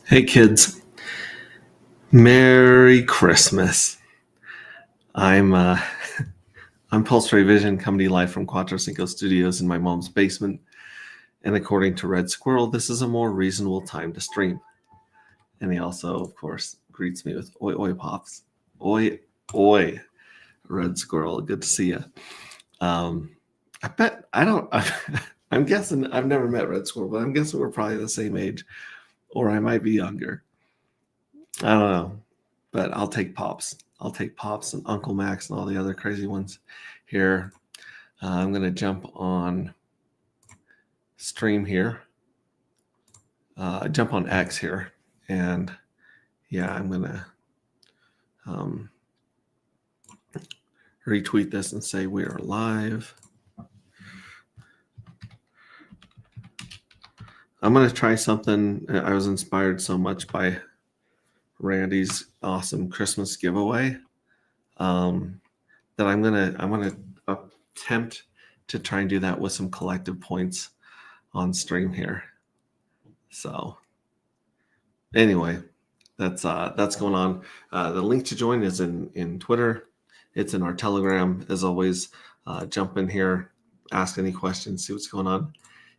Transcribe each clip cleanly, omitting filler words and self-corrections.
Hey kids, Merry Christmas. I'm uh, I'm Pulse Ray Vision coming to you live from Quattro Cinco Studios in my mom's basement. And according to Red Squirrel, this is a more reasonable time to stream. And he also, of course, greets me with "Oi oi pops, oi oi." Red Squirrel, good to see you. I bet I don't. I'm guessing I've never met Red Squirrel, but I'm guessing we're probably the same age, or I might be younger. I don't know, but I'll take Pops. I'll take Pops and Uncle Max and all the other crazy ones here. I'm going to jump on stream here, jump on X here. And yeah, I'm going to retweet this and say we are live. I'm going to try something. I was inspired so much by Randy's awesome Christmas giveaway that I'm gonna attempt to try and do that with some collective points on stream here. So anyway, that's going on. The link to join is in Twitter. It's in our Telegram. As always, jump in here, ask any questions, see what's going on.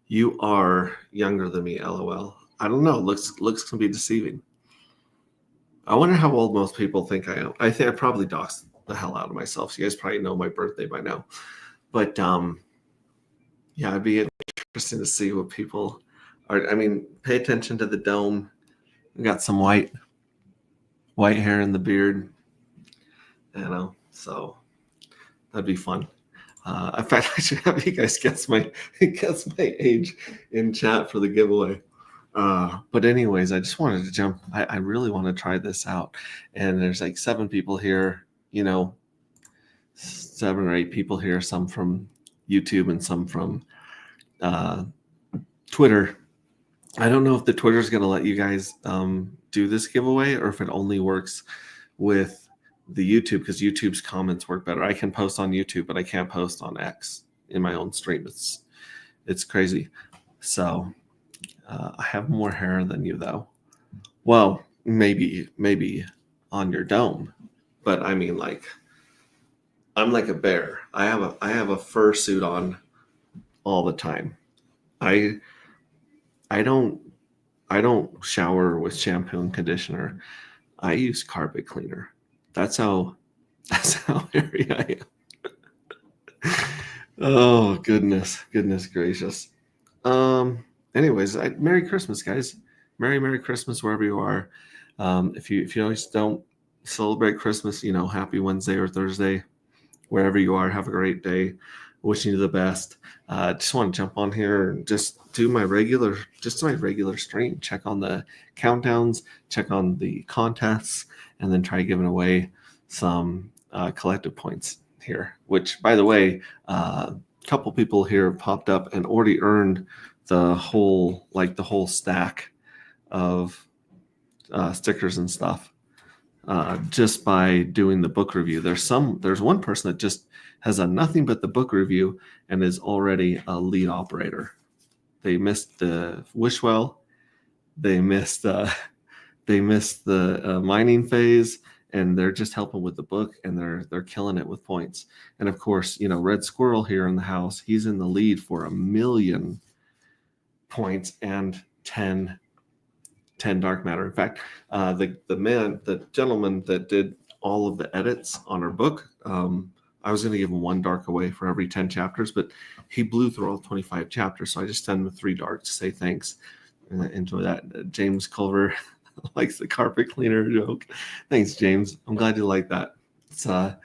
You are younger than me, LOL. I don't know. Looks can be deceiving. I wonder how old most people think I am. I think I probably doxed the hell out of myself. So you guys probably know my birthday by now. But yeah, it'd be interesting to see what people are. I mean, pay attention to the dome. We got some white hair in the beard, so that'd be fun. In fact, I should have you guys guess my age in chat for the giveaway. But anyways, I just wanted to jump. I really want to try this out. And there's like 7 people here, 7 or 8 people here, some from YouTube and some from Twitter. I don't know if the Twitter is going to let you guys do this giveaway or if it only works with the YouTube, because YouTube's comments work better. I can post on YouTube, but I can't post on X in my own stream. It's crazy. So I have more hair than you, though. Well, maybe on your dome, but I mean, like, I'm like a bear. I have a fur suit on all the time. I don't shower with shampoo and conditioner. I use carpet cleaner. That's how hairy I am. Oh goodness gracious. Anyways, Merry Christmas, guys. Merry Christmas wherever you are. If you always don't celebrate Christmas, happy Wednesday or Thursday, wherever you are. Have a great day. Wishing you the best. Just want to jump on here and just do my regular stream. Check on the countdowns, check on the contests, and then try giving away some collective points here. Which, by the way, a couple people here popped up and already earned the whole stack of stickers and stuff just by doing the book review. There's one person that just has done nothing but the book review and is already a lead operator. They missed the Wishwell, they missed the mining phase, and they're just helping with the book, and they're killing it with points. And of course, Red Squirrel here in the house, he's in the lead for 1 million points and 10 dark matter. In fact, the gentleman that did all of the edits on our book, I was going to give him 1 dark away for every 10 chapters, but he blew through all 25 chapters, so I just sent him 3 dark to say thanks. Enjoy that. James Culver likes the carpet cleaner joke. Thanks, James. I'm glad you like that. It's I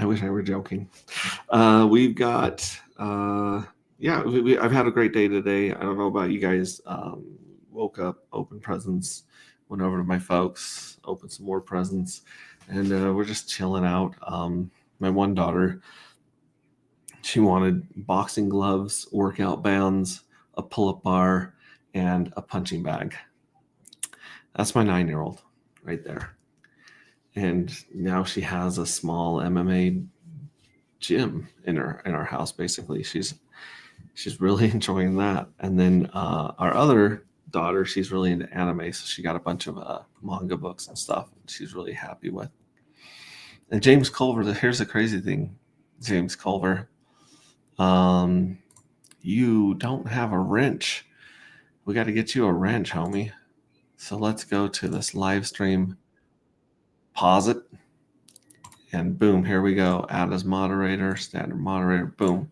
wish I were joking. We've got I've had a great day today. I don't know about you guys. Woke up, opened presents, went over to my folks, opened some more presents, and we're just chilling out. My one daughter, she wanted boxing gloves, workout bands, a pull-up bar, and a punching bag. That's my 9-year-old right there. And now she has a small MMA gym in our house. Basically, she's really enjoying that. And then our other daughter, she's really into anime, so she got a bunch of manga books and stuff she's really happy with. And James Culver, here's the crazy thing, James Culver. You don't have a wrench. We got to get you a wrench, homie. So let's go to this live stream. Pause it. And boom, here we go. Add as moderator, standard moderator. Boom.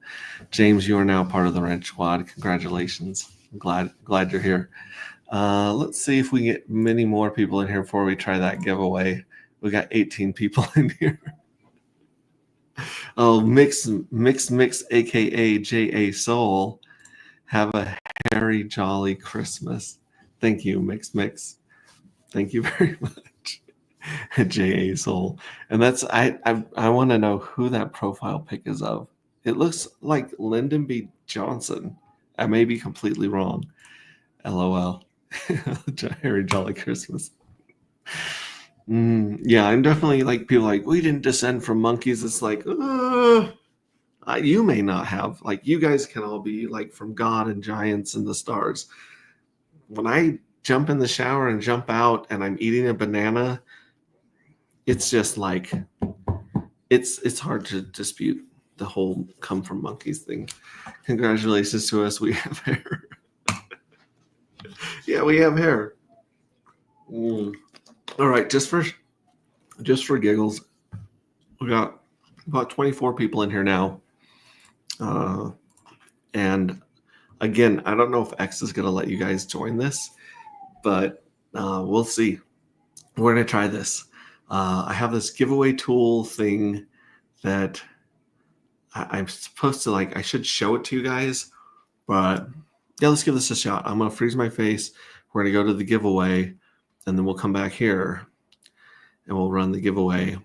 James, you are now part of the Wrench Squad. Congratulations. I'm glad you're here. Let's see if we get many more people in here before we try that giveaway. We got 18 people in here. Oh, Mix, aka J.A. Soul. Have a Harry Jolly Christmas. Thank you, Mix. Thank you very much. J.A. Soul. And that's I want to know who that profile pic is of. It looks like Lyndon B. Johnson. I may be completely wrong. LOL. Harry Jolly Christmas. Yeah, I'm definitely like people like, we didn't descend from monkeys. It's like, you may not have. Like, you guys can all be like from God and giants and the stars. When I jump in the shower and jump out and I'm eating a banana, it's just like, it's hard to dispute the whole come from monkeys thing. Congratulations to us. We have hair. Yeah, we have hair. All right, just for giggles, we got about 24 people in here now. And again, I don't know if X is going to let you guys join this, but we'll see. We're going to try this. I have this giveaway tool thing that I'm supposed to I should show it to you guys, but yeah, let's give this a shot. I'm going to freeze my face. We're going to go to the giveaway, and then we'll come back here and we'll run the giveaway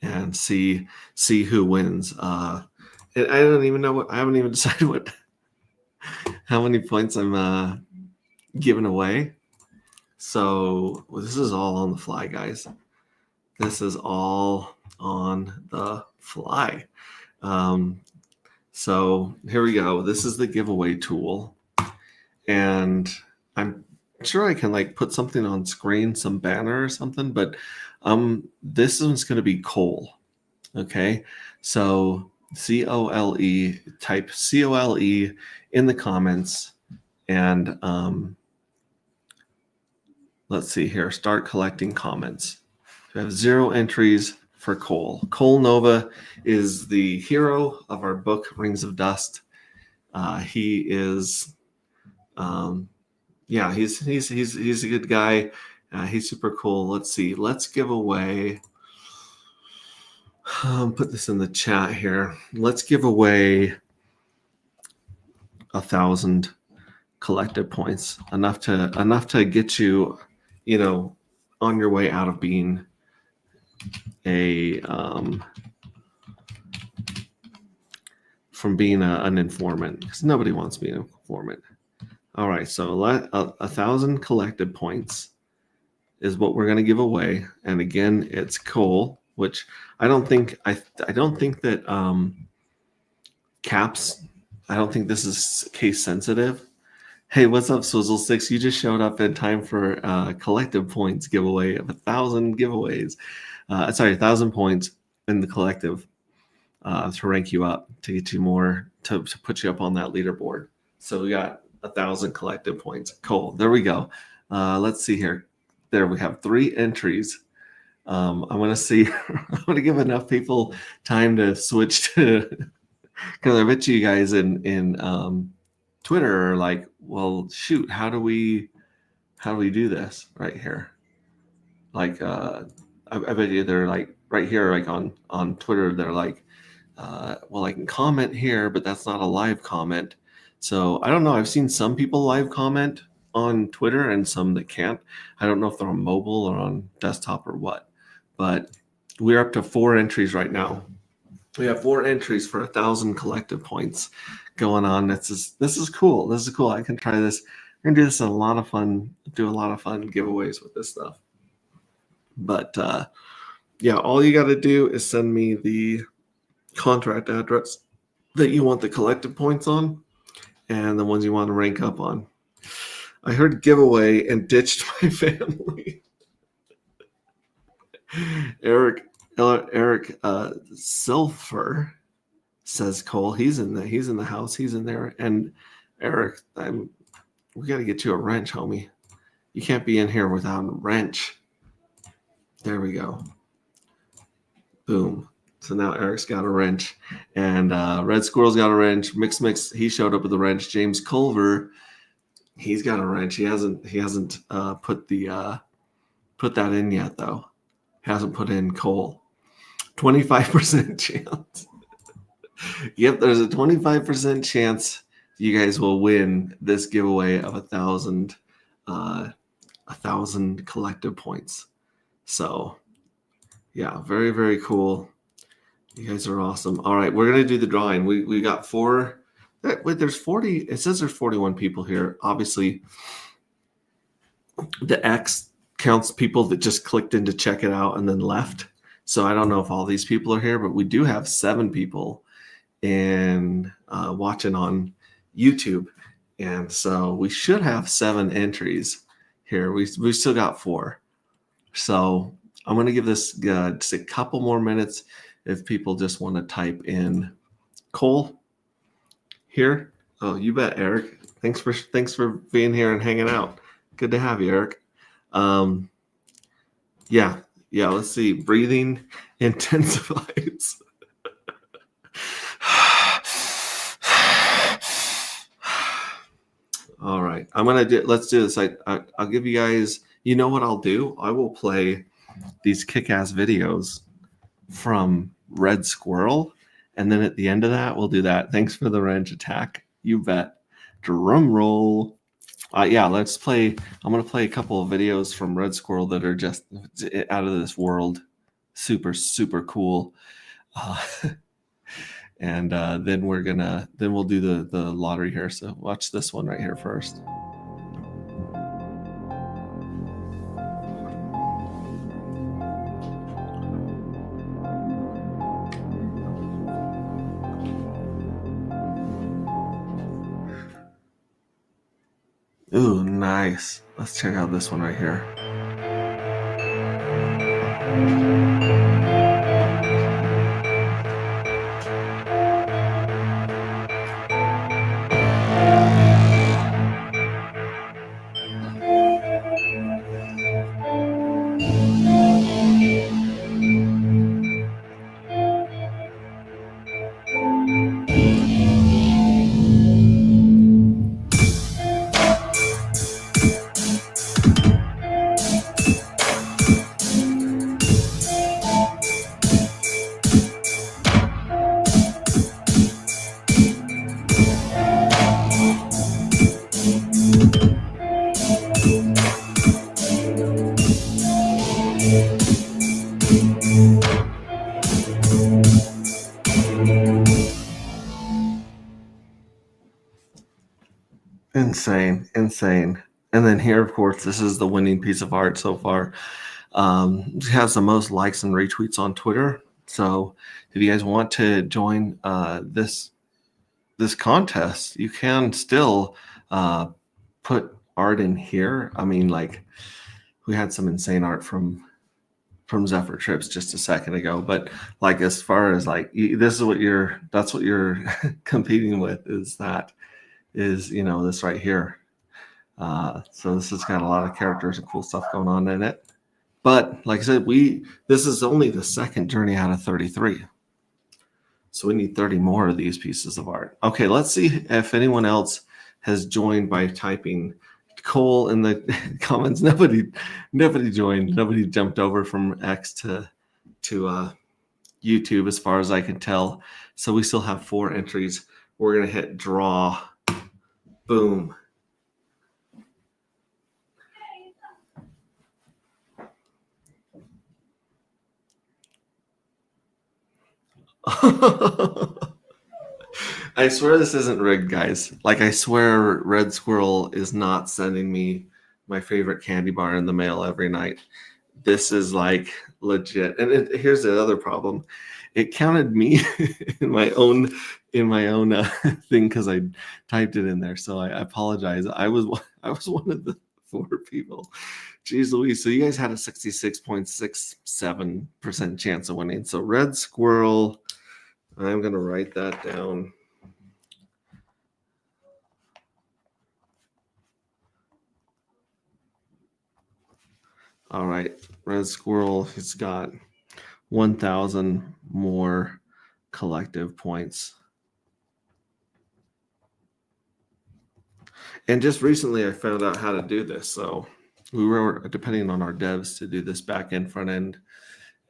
and see who wins. I don't even know I haven't even decided how many points I'm giving away. So this is all on the fly, guys. This is all on the fly. So here we go. This is the giveaway tool. And I'm sure I can put something on screen, some banner or something, but this one's going to be Cole. Okay. So COLE, type COLE in the comments, and let's see here. Start collecting comments. We have 0 entries for Cole. Cole Nova is the hero of our book, Rings of Dust. He is, he's a good guy. He's super cool. Let's see. Let's give away. Put this in the chat here. Let's give away 1,000 collective points. Enough to get you, on your way out of being from being an informant, because nobody wants to be an informant. All right, so 1,000 collected points is what we're going to give away, and again, it's Cole, which I don't think that caps. I don't think this is case sensitive. Hey, what's up, Swizzle6? You just showed up in time for collective points giveaway of 1,000 giveaways. 1,000 points in the collective to rank you up, to get you more, to put you up on that leaderboard. So we got 1,000 collective points. Cool. There we go. Let's see here. There we have 3 entries. I'm going to see. I'm going to give enough people time to switch to, because I bet you guys in Twitter are like, well, shoot, how do we do this right here? I bet you they're like right here, like on Twitter, they're like, well, I can comment here, but that's not a live comment. So I don't know. I've seen some people live comment on Twitter and some that can't. I don't know if they're on mobile or on desktop or what, but we're up to 4 entries right now. We have 4 entries for 1,000 collective points going on. This is cool. This is cool. I can try this. We're gonna do this in a lot of fun. Do a lot of fun giveaways with this stuff. But yeah, all you got to do is send me the contract address that you want the collective points on, and the ones you want to rank up on. I heard giveaway and ditched my family. Eric Silfer says Cole. He's in the house. He's in there. And Eric, we got to get you a wrench, homie. You can't be in here without a wrench. There we go. Boom. So now Eric's got a wrench, and Red Squirrel's got a wrench. Mix. He showed up with a wrench. James Culver, he's got a wrench. He hasn't put that in yet though. Hasn't put in Cole. 25% chance. Yep, there's a 25% chance you guys will win this giveaway of 1,000 collective points. So yeah, very, very cool. You guys are awesome. All right, we're gonna do the drawing. We got 4. Wait, there's 40. It says there's 41 people here. Obviously, the X counts people that just clicked in to check it out and then left. So I don't know if all these people are here, but we do have 7 people in watching on YouTube, and so we should have 7 entries here. We still got 4. So I'm going to give this just a couple more minutes if people just want to type in Cole here. Oh, you bet, Eric. Thanks for being here and hanging out. Good to have you, Eric. Yeah. Let's see. Breathing intensifies. All right. Let's do this. I'll give you guys. You know what I'll do? I will play these kick-ass videos from Red Squirrel, and then at the end of that, we'll do that. Thanks for the wrench attack. You bet. Drum roll. Yeah, let's play. I'm going to play a couple of videos from Red Squirrel that are just out of this world. Super, super cool. And then we'll do the lottery here. So watch this one right here first. Ooh, nice. Let's check out this one right here. Insane. And then here, of course, this is the winning piece of art so far. It has the most likes and retweets on Twitter. So if you guys want to join this contest, you can still put art in here. I mean, like, we had some insane art from Zephyr Trips just a second ago, but like, as far as like, that's what you're competing with, is this right here. So this has got a lot of characters and cool stuff going on in it. But like I said, this is only the second journey out of 33. So we need 30 more of these pieces of art. Okay, let's see if anyone else has joined by typing Cole in the comments. Nobody joined. Nobody jumped over from X to YouTube, as far as I can tell. So we still have 4 entries. We're gonna hit draw. Boom. I swear this isn't rigged, guys. Like, I swear Red Squirrel is not sending me my favorite candy bar in the mail every night. This is like legit. And here's the other problem it counted me in my own thing because I typed it in there. So I apologize. I was one of the 4 people. Jeez Louise. So you guys had a 66.67% chance of winning. So red squirrel, I'm going to write that down. All right, red squirrel, he's got 1,000 more collective points. And just recently I found out how to do this. So we were depending on our devs to do this back end, front end,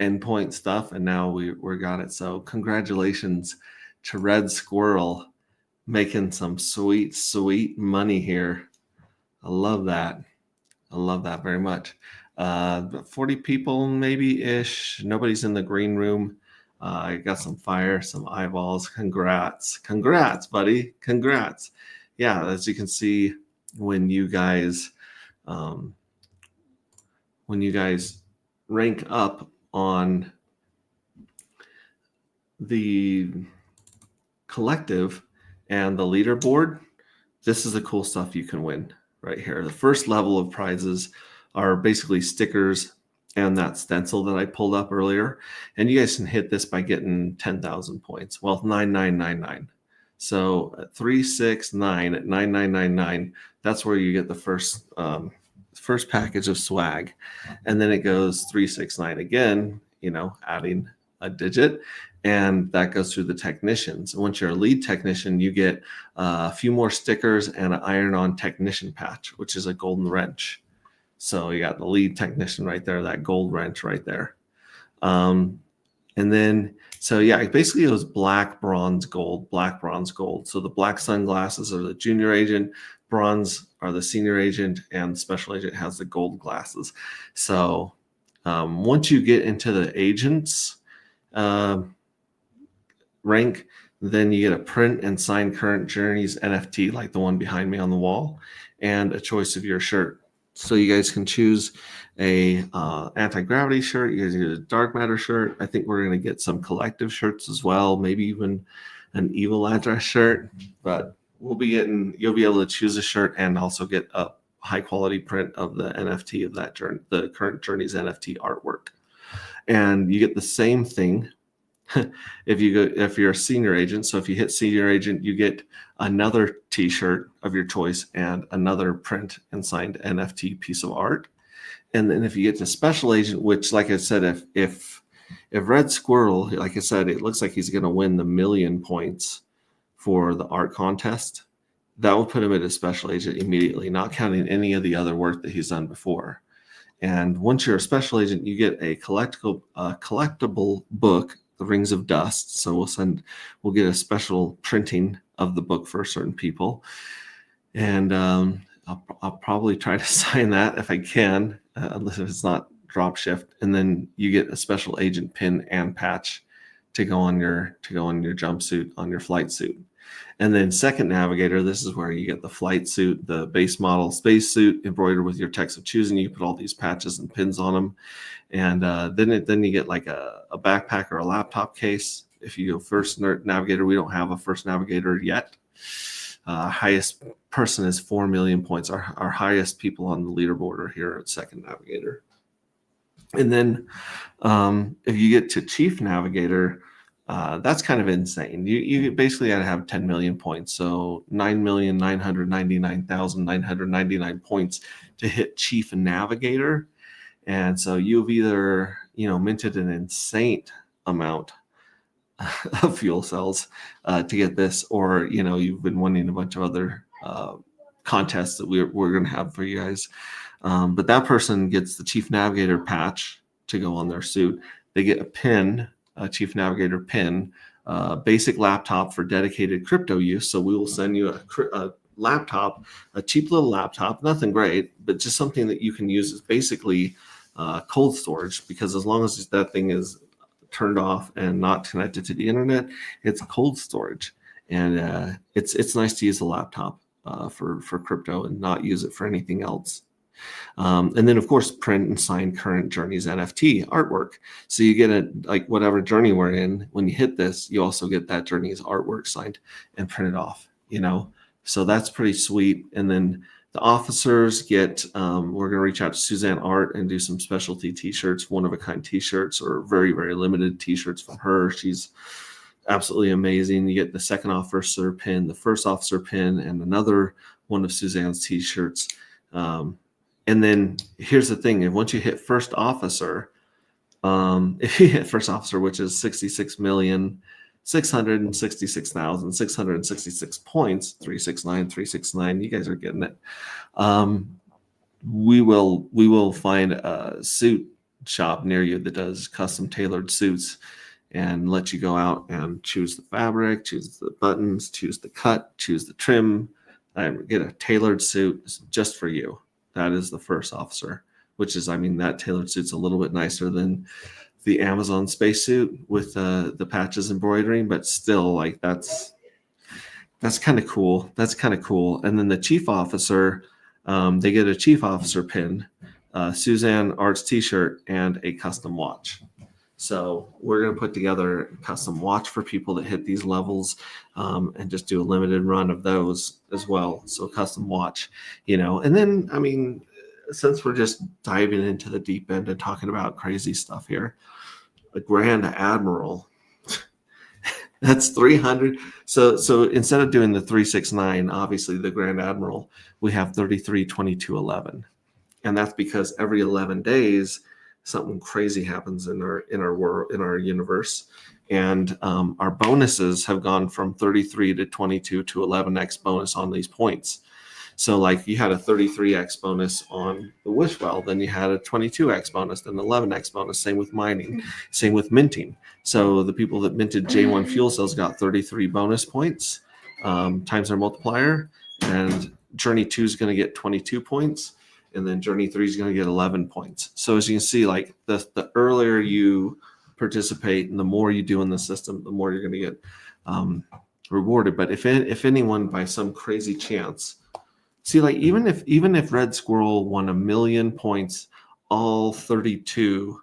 endpoint stuff. And now we got it. So congratulations to Red Squirrel making some sweet, sweet money here. I love that. I love that very much. 40 people maybe ish. Nobody's in the green room. I got some fire, some eyeballs. Congrats, buddy. Congrats. Yeah, as you can see, when you guys rank up on the collective and the leaderboard, this is the cool stuff you can win right here. The first level of prizes are basically stickers and that stencil that I pulled up earlier. And you guys can hit this by getting 10,000 points. Well, 9999. So at 369 at 9999, that's where you get the first package of swag. And then it goes 369 again, adding a digit. And that goes through the technicians. Once you're a lead technician, you get a few more stickers and an iron-on technician patch, which is a golden wrench. So you got the lead technician right there, that gold wrench right there. And then, so yeah, basically it was black, bronze, gold, black, bronze, gold. So the black sunglasses are the junior agent, bronze are the senior agent, and the special agent has the gold glasses. So once you get into the agents rank, then you get a print and sign current journeys NFT like the one behind me on the wall, and a choice of your shirt. So you guys can choose a anti-gravity shirt. You guys get a dark matter shirt. I think we're going to get some collective shirts as well, maybe even an evil address shirt. But you'll be able to choose a shirt and also get a high quality print of the NFT of that journey, the current journeys NFT artwork. And you get the same thing if you're a senior agent. So if you hit senior agent, you get another t-shirt of your choice and another print and signed NFT piece of art. And then if you get to special agent, which, like I said, if Red Squirrel, like I said, it looks like he's going to win the 1,000,000 points for the art contest, that will put him at a special agent immediately, not counting any of the other work that he's done before. And once you're a special agent, you get a collectible book, The Rings of Dust. So we'll get a special printing of the book for certain people. And I'll probably try to sign that if I can, unless it's not drop shipped. And then you get a special agent pin and patch to go on your jumpsuit, on your flight suit. And then second navigator, this is where you get the flight suit, the base model space suit embroidered with your text of choosing. You put all these patches and pins on them. And then you get like a backpack or a laptop case. If you go first navigator, we don't have a first navigator yet. Highest person is 4 million points. Our highest people on the leaderboard are here at second navigator. And then if you get to chief navigator, that's kind of insane. You basically got to have 10 million points. So 9,999,999 points to hit chief navigator. And so you've either, minted an insane amount of fuel cells to get this, or, you've been winning a bunch of other contests that we're going to have for you guys. But that person gets the chief navigator patch to go on their suit. They get a pin, a chief navigator pin, basic laptop for dedicated crypto use. So we will send you a laptop, a cheap little laptop, nothing great, but just something that you can use as basically cold storage, because as long as that thing is turned off and not connected to the internet, it's cold storage. And it's nice to use a laptop for crypto and not use it for anything else. And then, of course, print and sign current Journeys NFT artwork. So you get it like whatever journey we're in. When you hit this, you also get that Journeys artwork signed and printed off, So that's pretty sweet. And then the officers get, we're going to reach out to Suzanne Art and do some specialty t-shirts, one-of-a-kind t-shirts, or very, very limited t-shirts from her. She's absolutely amazing. You get the second officer pin, the first officer pin, and another one of Suzanne's t-shirts. And then here's the thing. Once you hit first officer, if you hit first officer, which is 66,666,666 points, 369, you guys are getting it. We will find a suit shop near you that does custom tailored suits and let you go out and choose the fabric, choose the buttons, choose the cut, choose the trim, and get a tailored suit just for you. That is the first officer, which is, that tailored suit's a little bit nicer than the Amazon spacesuit with the patches embroidering, but still, like, that's kind of cool. That's kind of cool. And then the chief officer, they get a chief officer pin, Suzanne Arts t-shirt, and a custom watch. So we're going to put together a custom watch for people that hit these levels, and just do a limited run of those as well. So custom watch, and then, since we're just diving into the deep end and talking about crazy stuff here, the Grand Admiral, that's 300. So instead of doing the 369, obviously the Grand Admiral, we have 33, 22, 11. And that's because every 11 days, something crazy happens in our world, in our universe. And our bonuses have gone from 33 to 22 to 11x bonus on these points. So like you had a 33x bonus on the Wishwell, then you had a 22x bonus, then 11x bonus. Same with mining, same with minting. So the people that minted J1 fuel cells got 33 bonus points times their multiplier, and Journey 2 is going to get 22 points, and then Journey 3 is going to get 11 points. So as you can see, like the earlier you participate and the more you do in the system, the more you're going to get rewarded. But if anyone by some crazy chance, see, like even if Red Squirrel won 1 million points, all 32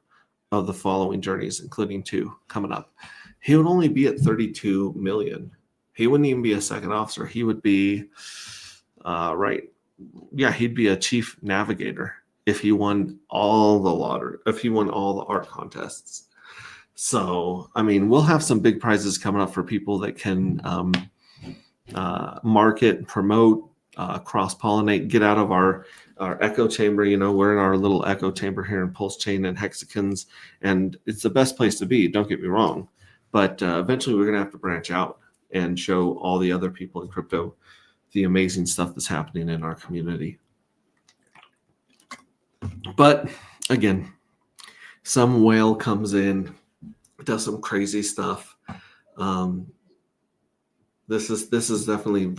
of the following journeys, including 2 coming up, he would only be at 32 million. He wouldn't even be a second officer. He would be he'd be a chief navigator if he won all the lottery, if he won all the art contests. So, we'll have some big prizes coming up for people that can market, promote, cross-pollinate, get out of our echo chamber. We're in our little echo chamber here in Pulse Chain and Hexagons, and it's the best place to be, don't get me wrong. But eventually we're going to have to branch out and show all the other people in crypto the amazing stuff that's happening in our community. But again, some whale comes in, does some crazy stuff. This is definitely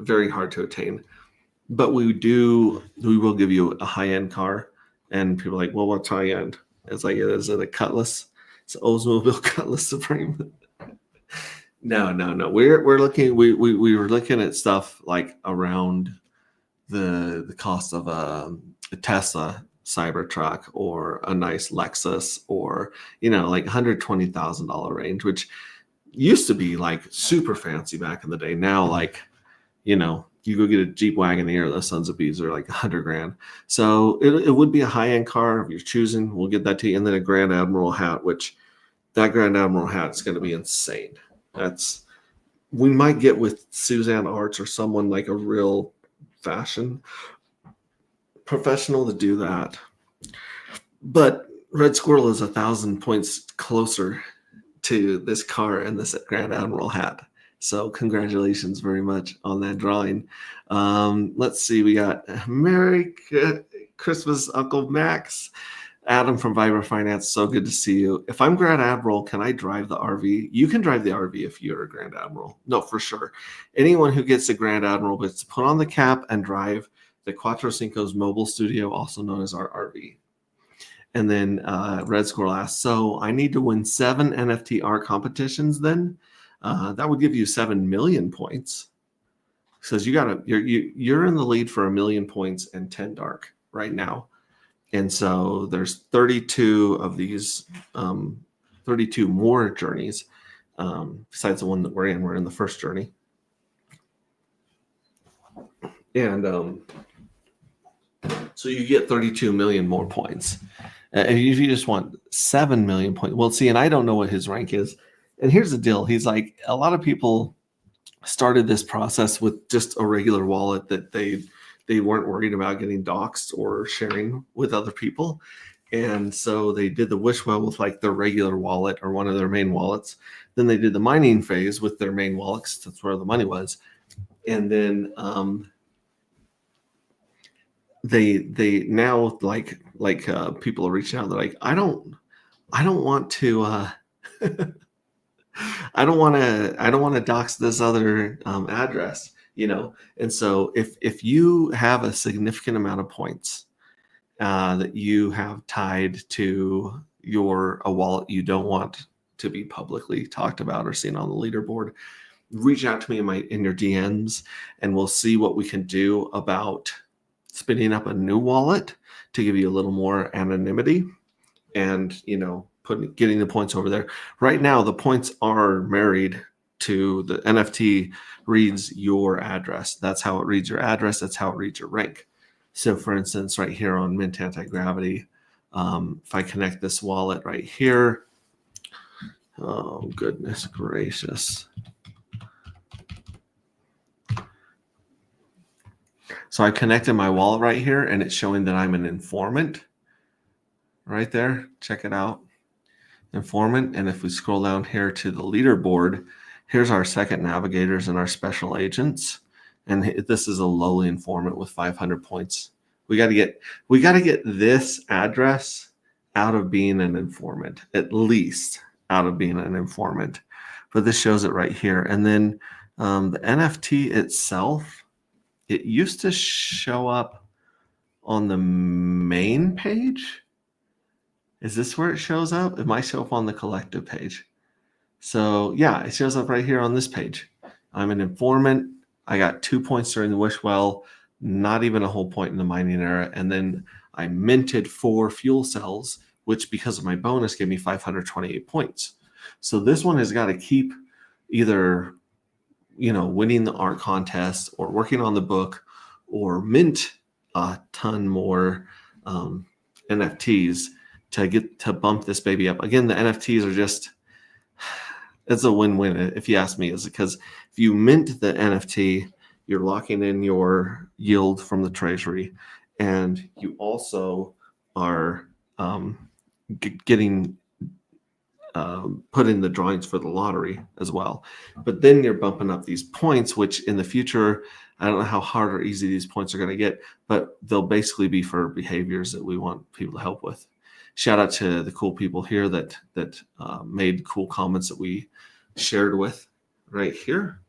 very hard to attain, but we will give you a high-end car, and people are like, well, what's high-end? It's like, is it a Cutlass? It's an Oldsmobile Cutlass Supreme. No. We're looking. We were looking at stuff like around the cost of a Tesla Cybertruck or a nice Lexus, or like $120,000 range, which used to be like super fancy back in the day. Now, like, you go get a Jeep Wagoneer, those sons of bees are like $100,000. So it would be a high-end car if you're choosing. We'll get that to you. And then a Grand Admiral hat, which that Grand Admiral hat is going to be insane. We might get with Suzanne Arts or someone like a real fashion professional to do that. But Red Squirrel is 1,000 points closer to this car and this Grand Admiral hat. So congratulations very much on that drawing. Let's see, we got Merry Christmas, Uncle Max. Adam from Vibra Finance, so good to see you. If I'm Grand Admiral, can I drive the RV? You can drive the RV if you're a Grand Admiral. No, for sure. Anyone who gets a Grand Admiral gets to put on the cap and drive the Cuatro Cinco's mobile studio, also known as our RV. And then Red Squirrel asks, so I need to win 7 NFT art competitions then? That would give you 7 million points. Says you're in the lead for 1 million points and 10 dark right now. And so there's 32 of these, 32 more journeys besides the one that we're in. We're in the first journey. And so you get 32 million more points. And if you just want 7 million points, well, see, and I don't know what his rank is. And here's the deal. He's like, a lot of people started this process with just a regular wallet that they weren't worried about getting doxxed or sharing with other people. And so they did the Wishwell with like their regular wallet or one of their main wallets. Then they did the mining phase with their main wallets. That's where the money was. And then they now like people are reaching out. They're like, I don't want to I don't want to dox this other address, you know. And so if you have a significant amount of points that you have tied to a wallet you don't want to be publicly talked about or seen on the leaderboard, reach out to me in your DMs, and we'll see what we can do about spinning up a new wallet to give you a little more anonymity and, you know, getting the points over there. Right now, the points are married to the NFT reads your address. That's how it reads your address. That's how it reads your rank. So for instance, right here on Mint Anti-Gravity, if I connect this wallet right here, oh, goodness gracious. So I connected my wallet right here, and it's showing that I'm an informant right there. Check it out. Informant. And if we scroll down here to the leaderboard, here's our second navigators and our special agents. And this is a lowly informant with 500 points. We got to get this address out of being an informant, at least out of being an informant. But this shows it right here. And then the NFT itself, it used to show up on the main page. Is this where it shows up? It might show up on the collective page. So yeah, it shows up right here on this page. I'm an informant. I got 2 points during the Wishwell, not even a whole point in the mining era. And then I minted 4 fuel cells, which because of my bonus gave me 528 points. So this one has got to keep either, you know, winning the art contest or working on the book or mint a ton more NFTs to bump this baby up. Again, the NFTs are just, it's a win-win if you ask me, is because if you mint the NFT, you're locking in your yield from the treasury, and you also are getting put in the drawings for the lottery as well. But then you're bumping up these points, which in the future, I don't know how hard or easy these points are going to get, but they'll basically be for behaviors that we want people to help with. Shout out to the cool people here that made cool comments that we shared with right here.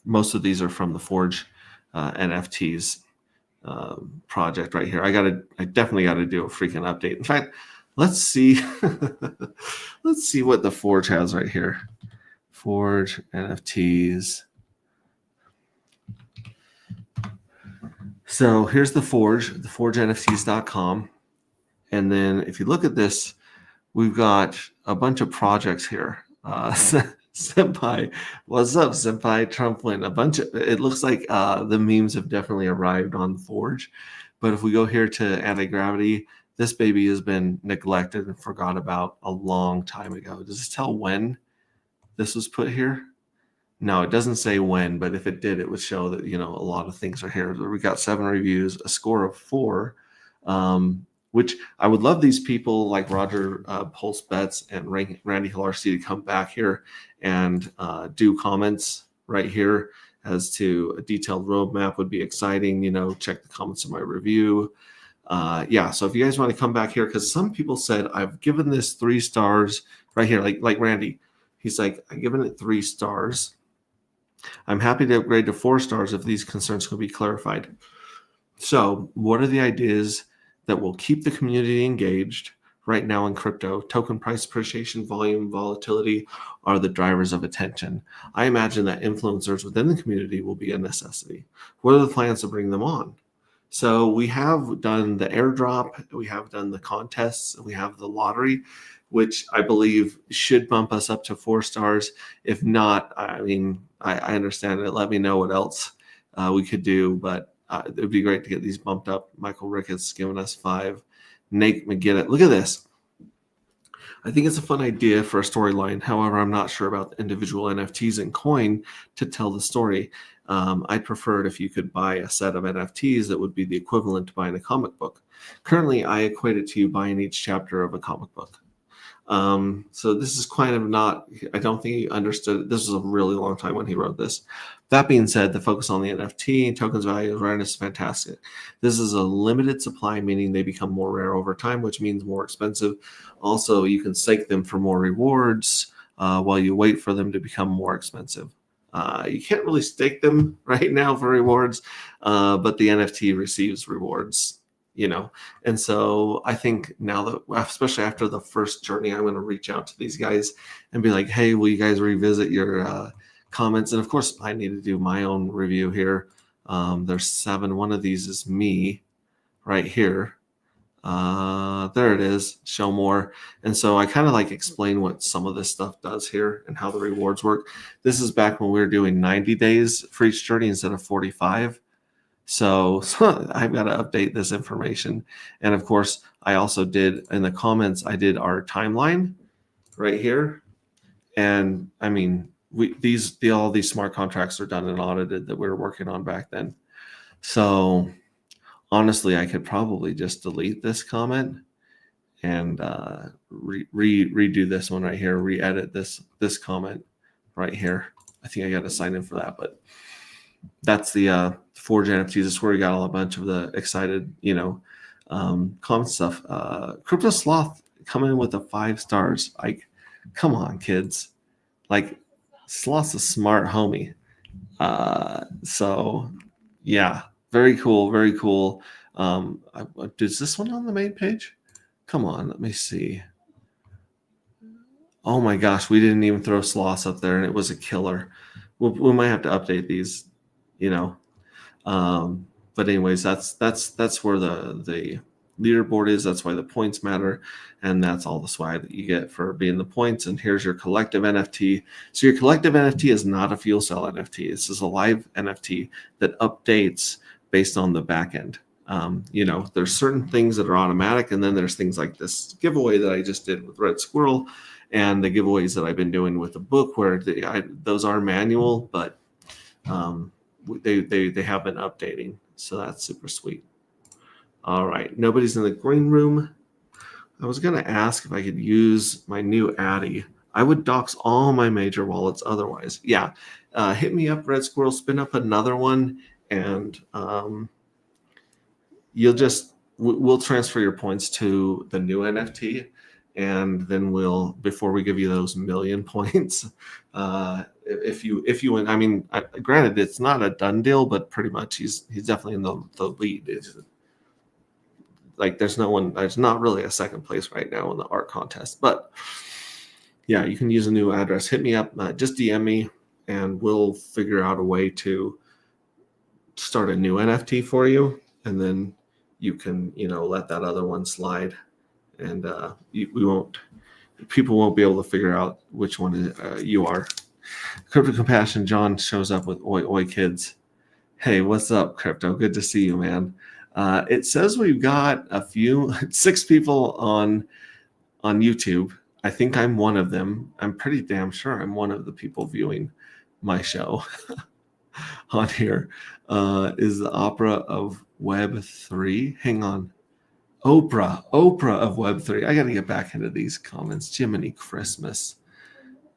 Most of these are from the Forge NFTs project right here. I definitely got to do a freaking update. In fact, let's see. Let's see what the Forge has right here. Forge NFTs. So here's the Forge, theforgenfts.com. And then if you look at this, we've got a bunch of projects here. Senpai, what's up, Senpai? Trump win. It looks like the memes have definitely arrived on the Forge. But if we go here to Anti-Gravity, this baby has been neglected and forgot about a long time ago. Does this tell when this was put here? No, it doesn't say when, but if it did, it would show that, you know, a lot of things are here. We got 7 reviews, a score of 4, which I would love these people like Roger Pulse Betts and Randy Hilarski to come back here and do comments right here as to a detailed roadmap would be exciting. You know, check the comments of my review. Yeah, so if you guys want to come back here, because some people said I've given this 3 stars right here, like Randy. He's like, I've given it 3 stars. I'm happy to upgrade to 4 stars if these concerns can be clarified. So what are the ideas that will keep the community engaged right now in crypto? Token price appreciation, volume, volatility are the drivers of attention. I imagine that influencers within the community will be a necessity. What are the plans to bring them on? So we have done the airdrop, we have done the contests, we have the lottery, which I believe should bump us up to 4 stars. If not, I mean, I understand it. Let me know what else we could do, but it would be great to get these bumped up. Michael Ricketts giving us 5. Nate McGinnis, look at this. I think it's a fun idea for a storyline. However, I'm not sure about the individual NFTs and coin to tell the story. I'd prefer it if you could buy a set of NFTs that would be the equivalent to buying a comic book. Currently, I equate it to you buying each chapter of a comic book. So this is kind of not, I don't think he understood it. This was a really long time when he wrote this. That being said, the focus on the NFT and tokens value awareness is fantastic. This is a limited supply, meaning they become more rare over time, which means more expensive. Also, you can stake them for more rewards while you wait for them to become more expensive. You can't really stake them right now for rewards, but the NFT receives rewards, and so I think now that, especially after the first journey, I'm going to reach out to these guys and be like, hey, will you guys revisit your comments? And of course, I need to do my own review here. There's 7. One of these is me right here. There it is, show more. And so I kind of like explain what some of this stuff does here and how the rewards work. This is back when we were doing 90 days for each journey instead of 45. So I've got to update this information. And of course, I also did in the comments, I did our timeline right here. And I mean, all these smart contracts are done and audited that we were working on back then. So honestly, I could probably just delete this comment and redo this one right here, re-edit this comment right here. I think I got to sign in for that, but that's the Forge NFTs. That's where we got a bunch of the excited, comment stuff. Crypto Sloth coming in with the 5 stars. Like, come on, kids. Like, Sloth's a smart homie. So yeah, very cool, very cool. Is this one on the main page? Come on, let me see. Oh my gosh, we didn't even throw Sloth up there, and it was a killer. We might have to update these, but anyways, that's where the leaderboard is. That's why the points matter, and that's all the swag that you get for being the points. And here's your collective NFT. So your collective NFT is not a fuel cell NFT. This is a live NFT that updates based on the back end. There's certain things that are automatic, and then there's things like this giveaway that I just did with Red Squirrel, and the giveaways that I've been doing with the book, where those are manual, but they have been updating. So that's super sweet. All right, nobody's in the green room. I was going to ask if I could use my new Addy. I would dox all my major wallets otherwise. Yeah, hit me up, Red Squirrel, spin up another one, and we'll transfer your points to the new NFT, and then before we give you those million points, if you win, I mean, granted, it's not a done deal, but pretty much he's definitely in the lead. Like there's not really a second place right now in the art contest, but yeah, you can use a new address. Hit me up, just DM me, and we'll figure out a way to start a new NFT for you, and then you can let that other one slide, and people won't be able to figure out which one you are. Crypto Compassion John shows up with oi kids. Hey, what's up, Crypto? Good to see you, man. It says we've got 6 people on YouTube. I think I'm one of them. I'm pretty damn sure I'm one of the people viewing my show on here. Is the Opera of Web3. Hang on. Oprah of Web3. I got to get back into these comments. Jiminy Christmas.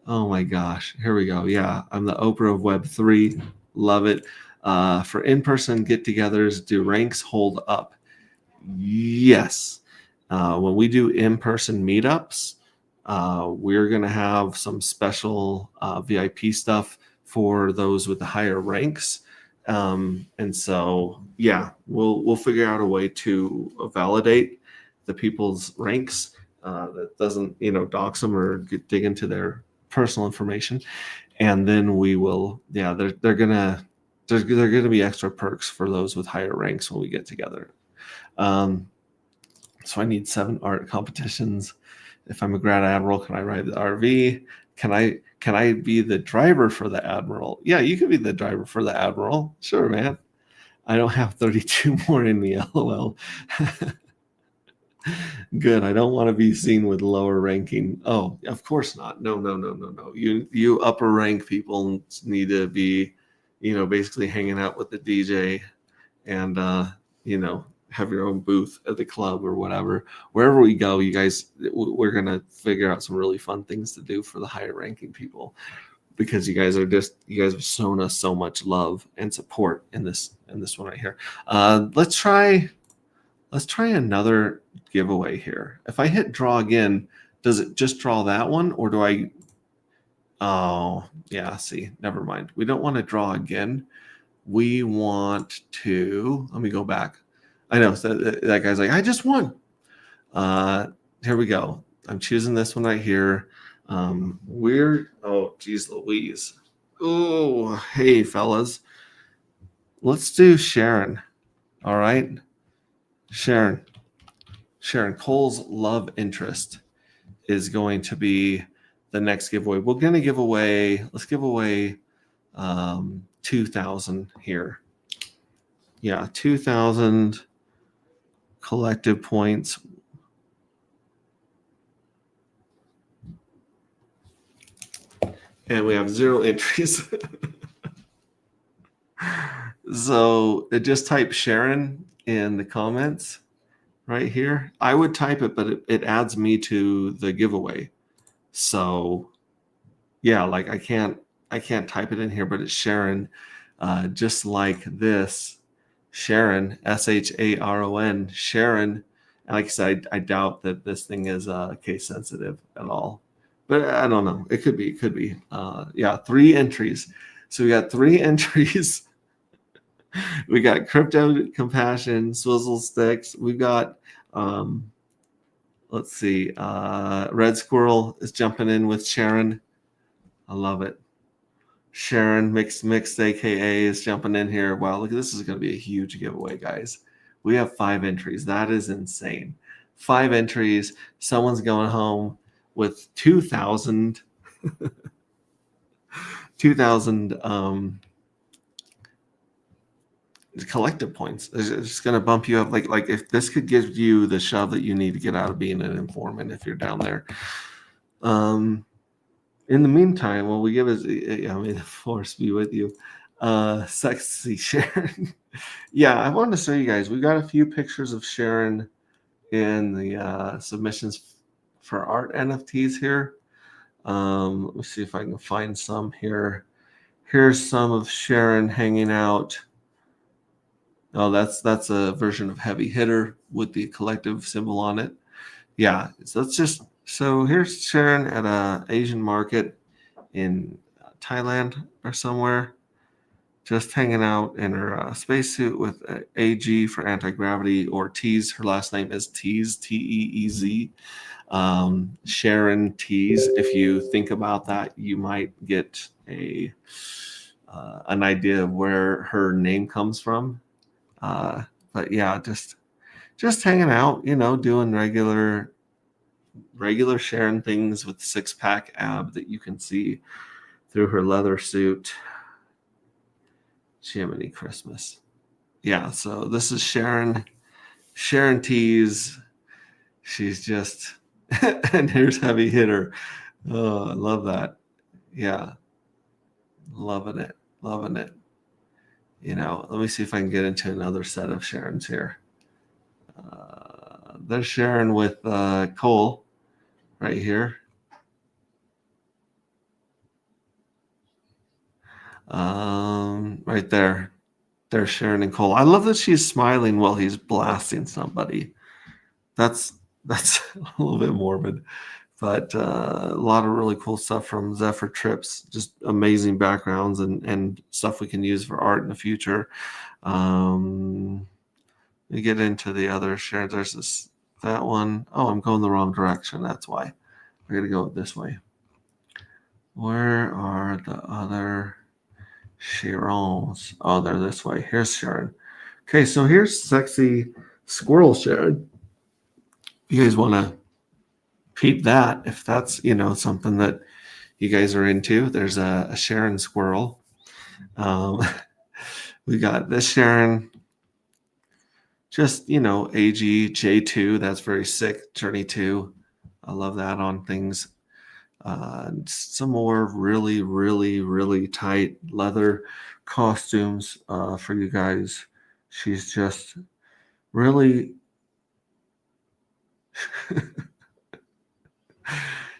Oh my gosh. Here we go. Yeah, I'm the Oprah of Web3. Love it. For in-person get-togethers, do ranks hold up? Yes. When we do in-person meetups, we're going to have some special VIP stuff for those with the higher ranks. And so, yeah, we'll figure out a way to validate the people's ranks that doesn't, dox them or dig into their personal information. And then we will, they're going to There are going to be extra perks for those with higher ranks when we get together. So I need 7 art competitions. If I'm a grad admiral, can I ride the RV? Can I be the driver for the admiral? Yeah, you can be the driver for the admiral. Sure, man. I don't have 32 more in me, LOL. Good. I don't want to be seen with lower ranking. Oh, of course not. No. You upper rank people need to be, basically hanging out with the DJ and have your own booth at the club or whatever. Wherever we go, you guys, we're gonna figure out some really fun things to do for the higher ranking people, because you guys have shown us so much love and support in this one right here. Let's try another giveaway here. If I hit draw again, does it just draw that one, or do I? Oh, yeah. See, never mind. We don't want to draw again. We want to. Let me go back. I know that guy's like, I just won. Here we go. I'm choosing this one right here. Oh, geez Louise. Oh, hey, fellas. Let's do Sharon. All right. Sharon Cole's love interest is going to be the next giveaway. We're going to give away, let's give away 2,000 here. Yeah, 2,000 collective points. And we have 0 entries. So just type Sharon in the comments right here. I would type it, but it adds me to the giveaway. So yeah, like I can't type it in here, but it's Sharon, just like this. Sharon, SHARON, Sharon. And like I said, I doubt that this thing is case sensitive at all, but I don't know. It could be. Yeah, 3 entries. So we got 3 entries. We got Crypto Compassion, Swizzle Sticks. We've got, let's see, Red Squirrel is jumping in with Sharon. I love it. Sharon Mixed, aka, is jumping in here. Wow, look, this is going to be a huge giveaway, guys. We have 5 entries. That is insane. 5 entries. Someone's going home with 2,000 collective points. It's just going to bump you up. Like if this could give you the shove that you need to get out of being an informant if you're down there. In the meantime, while we give us, may the force be with you. Sexy Sharon. Yeah, I wanted to show you guys. We got a few pictures of Sharon in the submissions for art NFTs here. Let me see if I can find some here. Here's some of Sharon hanging out. Oh, that's a version of Heavy Hitter with the collective symbol on it. Yeah, so here's Sharon at a Asian market in Thailand or somewhere, just hanging out in her spacesuit with AG for anti-gravity, or Tease. Her last name is Tease, Teez. Sharon Tease. If you think about that, you might get an idea of where her name comes from. But yeah, just hanging out, doing regular Sharon things with 6-pack ab that you can see through her leather suit. Jiminy Christmas. Yeah, so this is Sharon Tease. She's just, and here's Heavy Hitter. Oh, I love that. Yeah, loving it. Let me see if I can get into another set of Sharons here. There's Sharon with Cole right here. Right there. There's Sharon and Cole. I love that she's smiling while he's blasting somebody. That's a little bit morbid, but a lot of really cool stuff from Zephyr Trips. Just amazing backgrounds and stuff we can use for art in the future. We get into the other Sharon. There's that one. Oh, I'm going the wrong direction. That's why. We're going to go this way. Where are the other Sharon's. Oh, they're this way. Here's Sharon. Okay, so here's sexy squirrel Sharon. You guys want to peep that if that's, something that you guys are into. There's a Sharon squirrel. We got this Sharon, just, AG J2. That's very sick. Journey 2. I love that on things. Some more really, really, really tight leather costumes for you guys. She's just really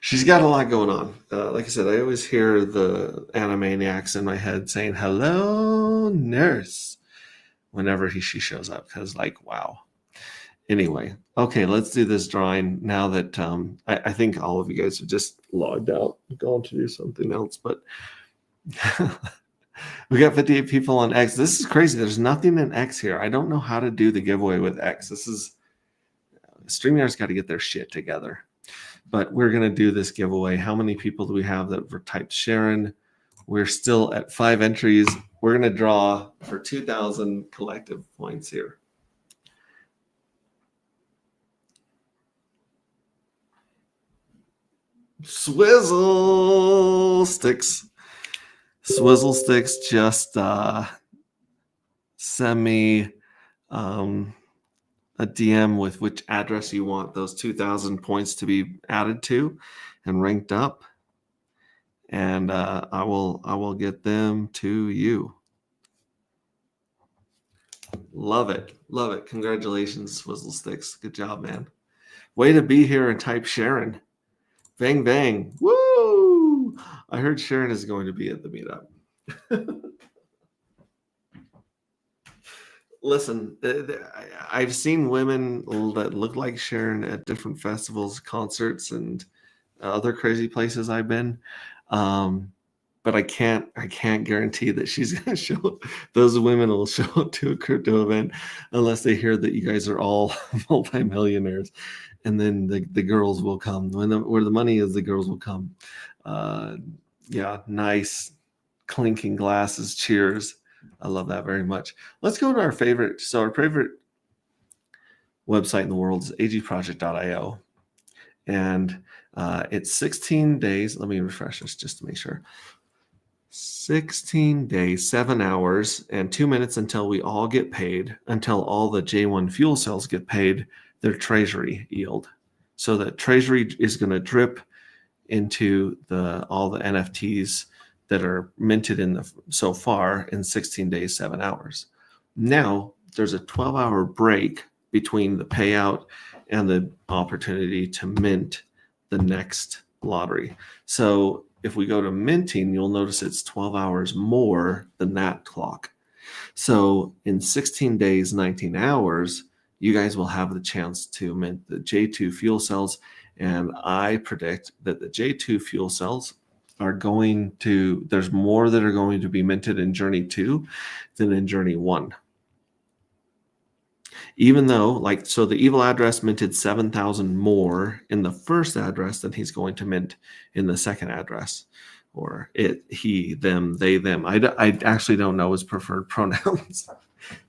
she's got a lot going on. Like I said, I always hear the Animaniacs in my head saying "Hello, nurse" whenever she shows up, because wow. Anyway, okay, let's do this drawing now that I think all of you guys have just logged out, gone to do something else, but we got 58 people on X. This is crazy. There's nothing in X here. I don't know how to do the giveaway with X. StreamYard's got to get their shit together. But we're going to do this giveaway. How many people do we have that were typed Sharon? We're still at 5 entries. We're going to draw for 2,000 collective points here. Swizzle sticks. Swizzle sticks, just send me a DM with which address you want those 2,000 points to be added to and ranked up, and I will get them to you. Love it. Congratulations, Swizzle Sticks. Good job, man. Way to be here and type Sharon. Bang bang. Woo! I heard Sharon is going to be at the meetup. Listen, I've seen women that look like Sharon at different festivals, concerts, and other crazy places I've been. But I can't guarantee that she's going to show. Those women will show up to a crypto event unless they hear that you guys are all multimillionaires, and then the girls will come. Where the money is, the girls will come. Yeah, nice clinking glasses. Cheers. I love that very much. Let's go to our favorite. So our favorite website in the world is agproject.io. And it's 16 days. Let me refresh this just to make sure. 16 days, 7 hours, and 2 minutes until we all get paid, until all the J1 fuel cells get paid their treasury yield. So that treasury is going to drip into all the NFTs that are minted so far in 16 days, 7 hours. Now, there's a 12-hour break between the payout and the opportunity to mint the next lottery. So if we go to minting, you'll notice it's 12 hours more than that clock. So in 16 days, 19 hours, you guys will have the chance to mint the J2 fuel cells. And I predict that the J2 fuel cells there's more that are going to be minted in Journey 2 than in Journey 1. Even though, so the evil address minted 7,000 more in the first address than he's going to mint in the second address. Or it, he, them, they, them. I actually don't know his preferred pronouns.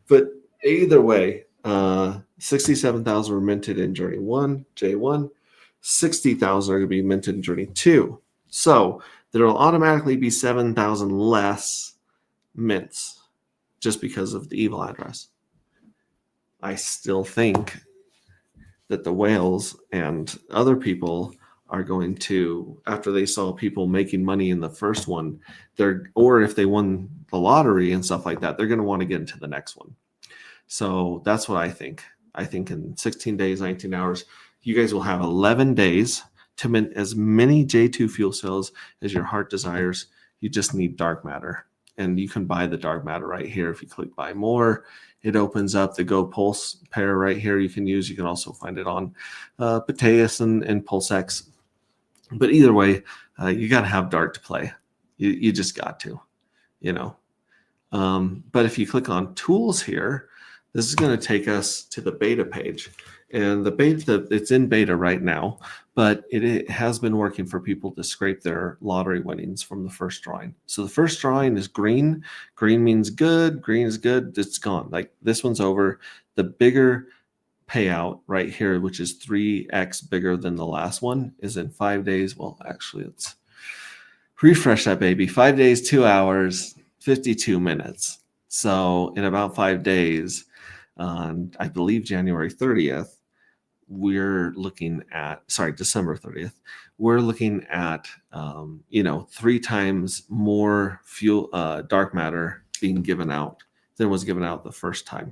But either way, 67,000 were minted in Journey 1, J1. 60,000 are going to be minted in Journey 2. So there will automatically be 7,000 less mints just because of the evil address. I still think that the whales and other people are going to, after they saw people making money in the first one, or if they won the lottery and stuff like that, they're going to want to get into the next one. So that's what I think. I think in 16 days, 19 hours, you guys will have 11 days to mint as many J2 fuel cells as your heart desires. You just need dark matter. And you can buy the dark matter right here. If you click buy more, it opens up the Go Pulse pair right here you can use. You can also find it on Pateus and PulseX. But either way, you got to have dark to play. You just got to, But if you click on tools here, this is going to take us to the beta page. And the beta, it's in beta right now, but it has been working for people to scrape their lottery winnings from the first drawing. So the first drawing is green. Green means good. Green is good. It's gone. Like this one's over. The bigger payout right here, which is 3x bigger than the last one, is in 5 days. Well, actually, let's refresh that baby. 5 days, 2 hours, 52 minutes. So in about 5 days, I believe January 30th, we're looking at, December 30th, we're looking at, 3 times more fuel, dark matter being given out than was given out the first time.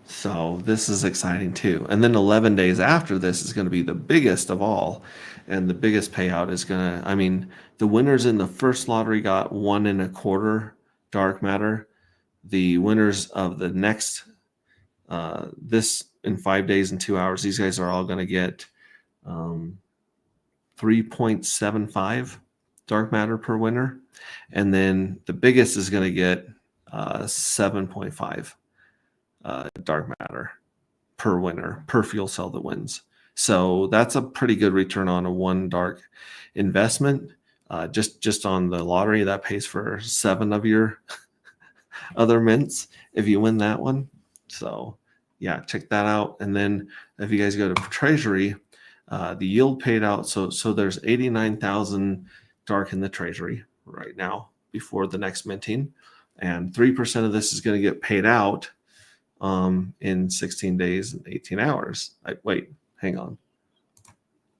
So this is exciting too. And then 11 days after this is going to be the biggest of all. And the biggest payout is going to, the winners in the first lottery got 1 1/4 dark matter. The winners of the next, this in 5 days and 2 hours, these guys are all going to get 3.75 dark matter per winner. And then the biggest is going to get 7.5 dark matter per winner, per fuel cell that wins. So that's a pretty good return on a 1 dark investment. Just on the lottery, that pays for 7 of your other mints if you win that one. So yeah, check that out. And then if you guys go to Treasury, the yield paid out. So there's 89,000 dark in the Treasury right now before the next minting, and 3% of this is going to get paid out in 16 days and 18 hours. Wait, hang on.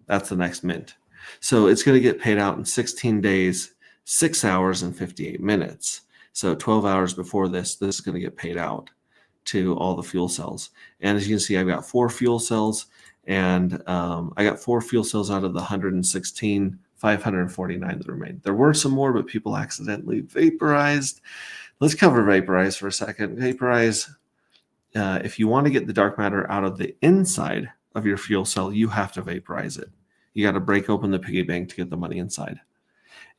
That's the next mint. So it's going to get paid out in 16 days, 6 hours and 58 minutes. So 12 hours before this is going to get paid out to all the fuel cells. And as you can see, I've got 4 fuel cells, and I got 4 fuel cells out of the 116, 549 that remain. There were some more, but people accidentally vaporized. Let's cover vaporize for a second. Vaporize, if you want to get the dark matter out of the inside of your fuel cell, you have to vaporize it. You got to break open the piggy bank to get the money inside.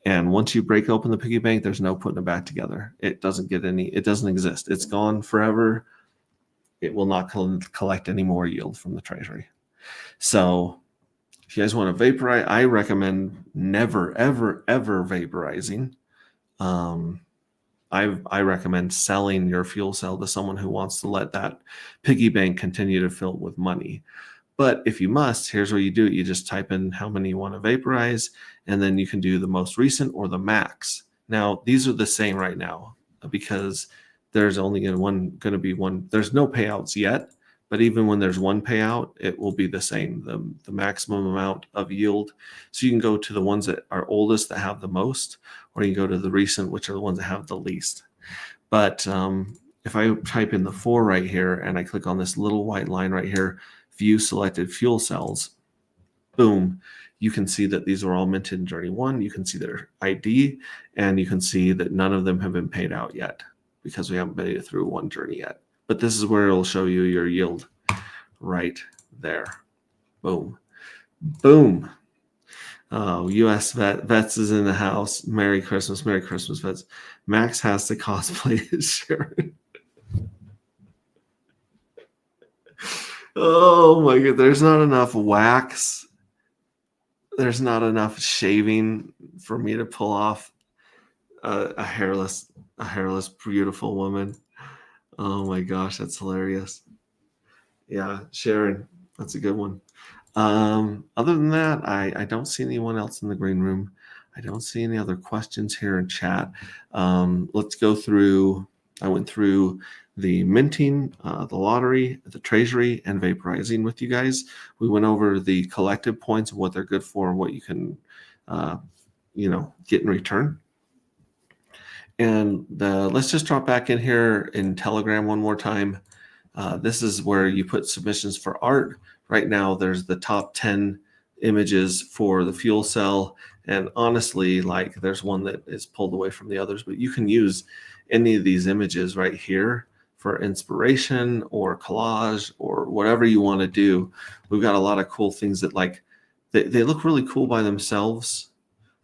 And once you break open the piggy bank, there's no putting it back together. It doesn't exist. It's gone forever. It will not collect any more yield from the Treasury. So if you guys want to vaporize, I recommend never, ever, ever vaporizing. I recommend selling your fuel cell to someone who wants to let that piggy bank continue to fill with money. But if you must, here's where you do it. You just type in how many you want to vaporize, and then you can do the most recent or the max. Now, these are the same right now because there's only going to be one. There's no payouts yet, but even when there's one payout, it will be the same, the maximum amount of yield. So you can go to the ones that are oldest that have the most, or you can go to the recent, which are the ones that have the least. But if I type in the 4 right here and I click on this little white line right here, view selected fuel cells, boom, you can see that these are all minted in Journey 1. You can see their ID, and you can see that none of them have been paid out yet because we haven't made it through one journey yet. But this is where it'll show you your yield right there. Boom. Boom. Oh, US Vets is in the house. Merry Christmas, Vets. Max has to cosplay his Sharon. Oh my god, there's not enough wax. There's not enough shaving for me to pull off a hairless, beautiful woman. Oh my gosh, that's hilarious. Yeah, Sharon, that's a good one. Other than that, I don't see anyone else in the green room. I don't see any other questions here in chat. Let's go through. I went through the minting, the lottery, the Treasury, and vaporizing with you guys. We went over the collective points of what they're good for and what you can, get in return. And let's just drop back in here in Telegram one more time. This is where you put submissions for art. Right now, there's the top 10 images for the fuel cell. And honestly, there's one that is pulled away from the others, but you can use any of these images right here for inspiration or collage or whatever you want to do. We've got a lot of cool things that they look really cool by themselves.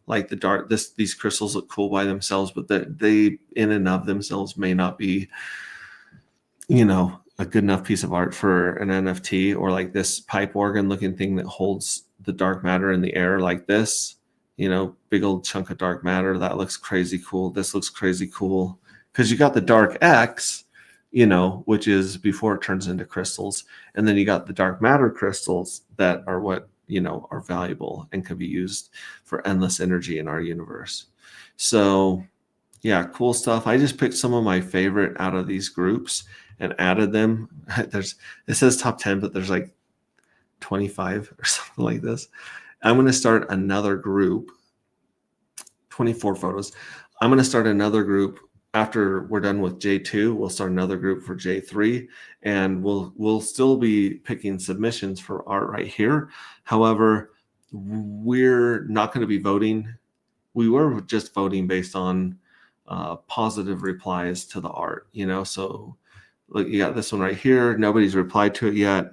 like the dark, these crystals look cool by themselves, but they in and of themselves may not be, a good enough piece of art for an NFT, or like this pipe organ looking thing that holds the dark matter in the air like this, big old chunk of dark matter. That looks crazy cool. This looks crazy cool because you got the dark X, which is before it turns into crystals. And then you got the dark matter crystals that are what, are valuable and can be used for endless energy in our universe. So yeah, cool stuff. I just picked some of my favorite out of these groups and added them. It says top 10, but there's like 25 or something like this. I'm going to start another group, 24 photos. I'm going to start another group after we're done with J2. We'll start another group for J3, and we'll still be picking submissions for art right here. However, we're not going to be voting. We were just voting based on positive replies to the art, so look, you got this one right here. Nobody's replied to it yet,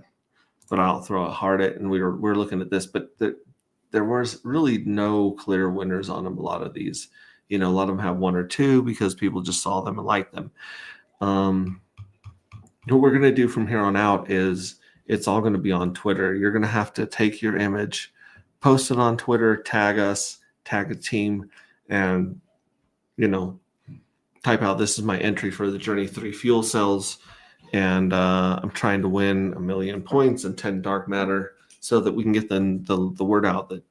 but I'll throw a heart at it. And we're looking at this, but there was really no clear winners on them. A lot of these, a lot of them have one or two because people just saw them and liked them. What we're going to do from here on out is it's all going to be on Twitter. You're going to have to take your image, post it on Twitter, tag us, tag a team, and, type out, this is my entry for the Journey 3 fuel cells, and I'm trying to win 1 million points and 10 dark matter so that we can get the word out that,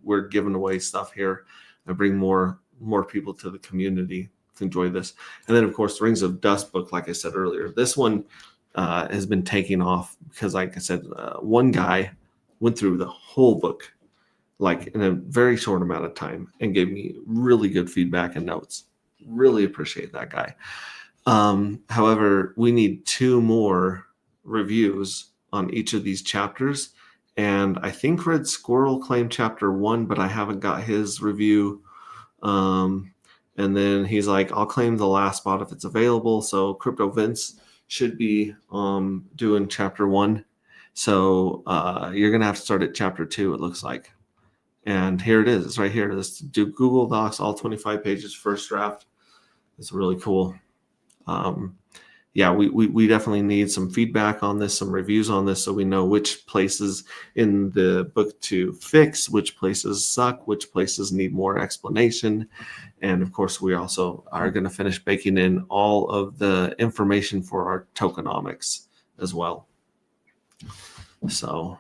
we're giving away stuff here and bring more people to the community to enjoy this. And then, of course, the Rings of Dust book, like I said earlier, this one has been taking off because, like I said, one guy went through the whole book like in a very short amount of time and gave me really good feedback and notes. Really appreciate that guy. However, we need 2 more reviews on each of these chapters. And I think Red Squirrel claimed chapter 1, but I haven't got his review. And then he's like, I'll claim the last spot if it's available. So Crypto Vince should be doing chapter 1. So you're going to have to start at chapter 2, it looks like. And here it is. It's right here. Let's do Google Docs, all 25 pages, first draft. It's really cool. Yeah, we definitely need some feedback on this, some reviews on this, so we know which places in the book to fix, which places suck, which places need more explanation. And of course, we also are going to finish baking in all of the information for our tokenomics as well. So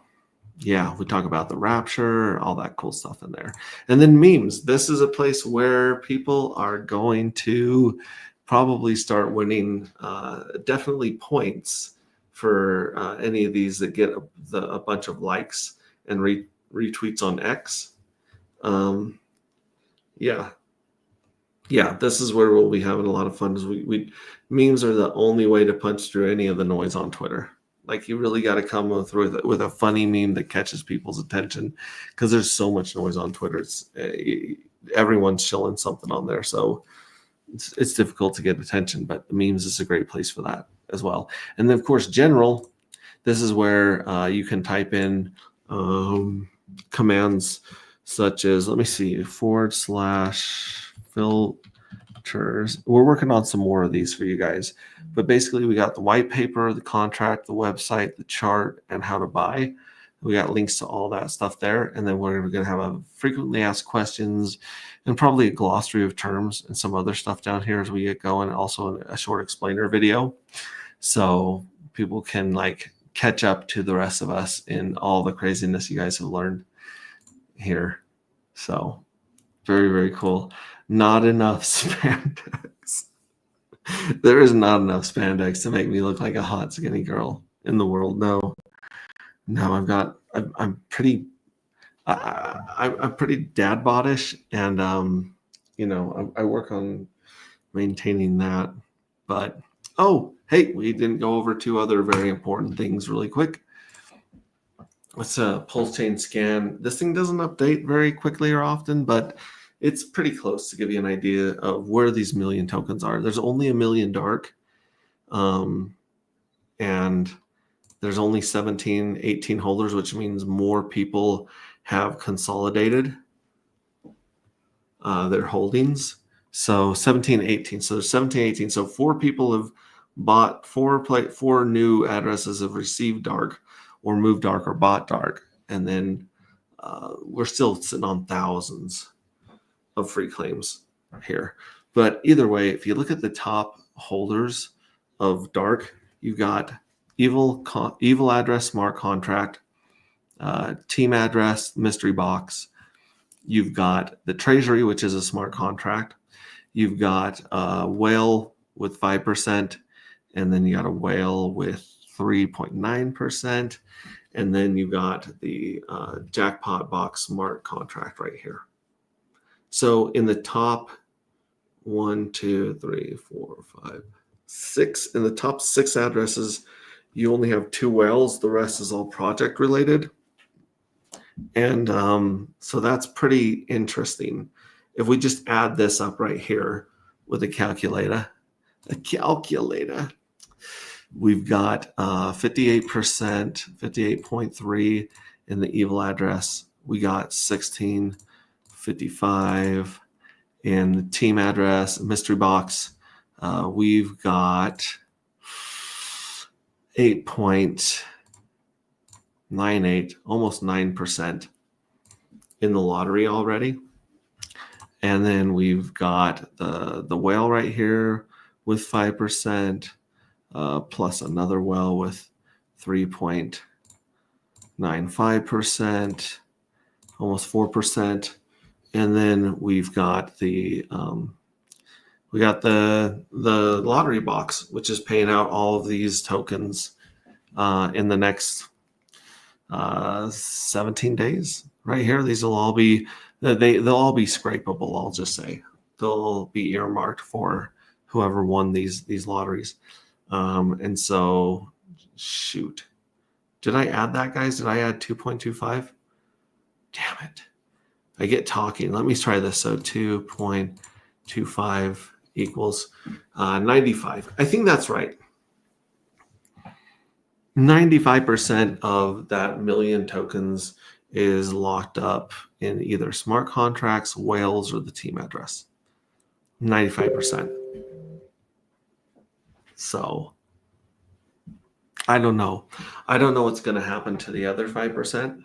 yeah, we talk about the rapture, all that cool stuff in there. And then memes. This is a place where people are going to probably start winning definitely points for any of these that get a bunch of likes and retweets on X. Yeah, this is where we'll be having a lot of fun. Is we memes are the only way to punch through any of the noise on Twitter. Like, you really got to come with a funny meme that catches people's attention, because there's so much noise on Twitter. It's everyone's shilling something on there, so it's difficult to get attention. But the memes is a great place for that as well. And then, of course, general. This is where you can type in commands such as, let me see, /filters. We're working on some more of these for you guys. But basically, we got the white paper, the contract, the website, the chart, and how to buy. We got links to all that stuff there. And then we're going to have a frequently asked questions and probably a glossary of terms and some other stuff down here as we get going. Also a short explainer video, so people can like catch up to the rest of us in all the craziness you guys have learned here. So very, very cool. Not enough spandex. There is not enough spandex to make me look like a hot, skinny girl in the world. No, I'm pretty dad bodish, and I work on maintaining that. But hey, we didn't go over 2 other very important things really quick. Let's pulse chain scan. This thing doesn't update very quickly or often, but it's pretty close to give you an idea of where these million tokens are. There's only 1 million dark, and there's only 18 holders, which means more people have consolidated. their holdings. So 17, 18. So there's 17, 18. So 4 people have bought 4 new addresses have received dark or moved dark or bought dark. And then we're still sitting on thousands of free claims here. But either way, if you look at the top holders of dark, you've got evil address smart contract, team address mystery box. You've got the treasury, which is a smart contract. You've got a whale with 5%, and then you got a whale with 3.9%, and then you've got the jackpot box smart contract right here. So in the top 1, 2, 3, 4, 5, 6, in the top 6 addresses, you only have 2 whales. The rest is all project related. And so that's pretty interesting. If we just add this up right here with a calculator, we've got 58%, 58.3 in the evil address. We got 1655 in the team address, mystery box. We've got 8.98, almost 9% in the lottery already. And then we've got the whale right here with 5%, plus another whale with 3.95%, almost 4%. And then we've got the lottery box, which is paying out all of these tokens in the next 17 days. Right here, these will all be they'll all be scrapable. I'll just say they'll be earmarked for whoever won these lotteries. And so, shoot, did I add that, guys? Did I add 2.25? Damn it! I get talking. Let me try this. So 2.25 equals 95. I think that's right. 95% of that million tokens is locked up in either smart contracts, whales, or the team address. 95%. So I don't know. I don't know what's going to happen to the other 5%.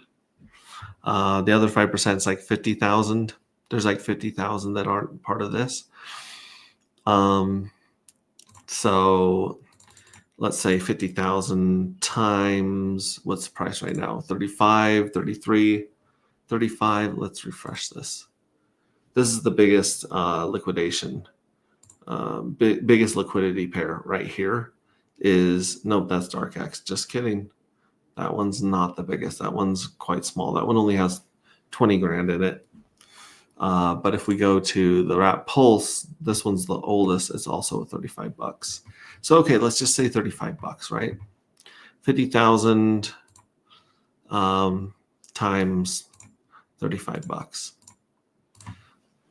The other 5% is like 50,000. There's like 50,000 that aren't part of this. So let's say 50,000 times, what's the price right now? 35, 33, 35. Let's refresh this. This is the biggest liquidation, biggest liquidity pair right here is, nope, that's DarkX. Just kidding. That one's not the biggest. That one's quite small. That one only has 20 grand in it. But if we go to the Wrap Pulse, this one's the oldest. It's also $35. So, okay, let's just say $35, right? 50,000 times $35.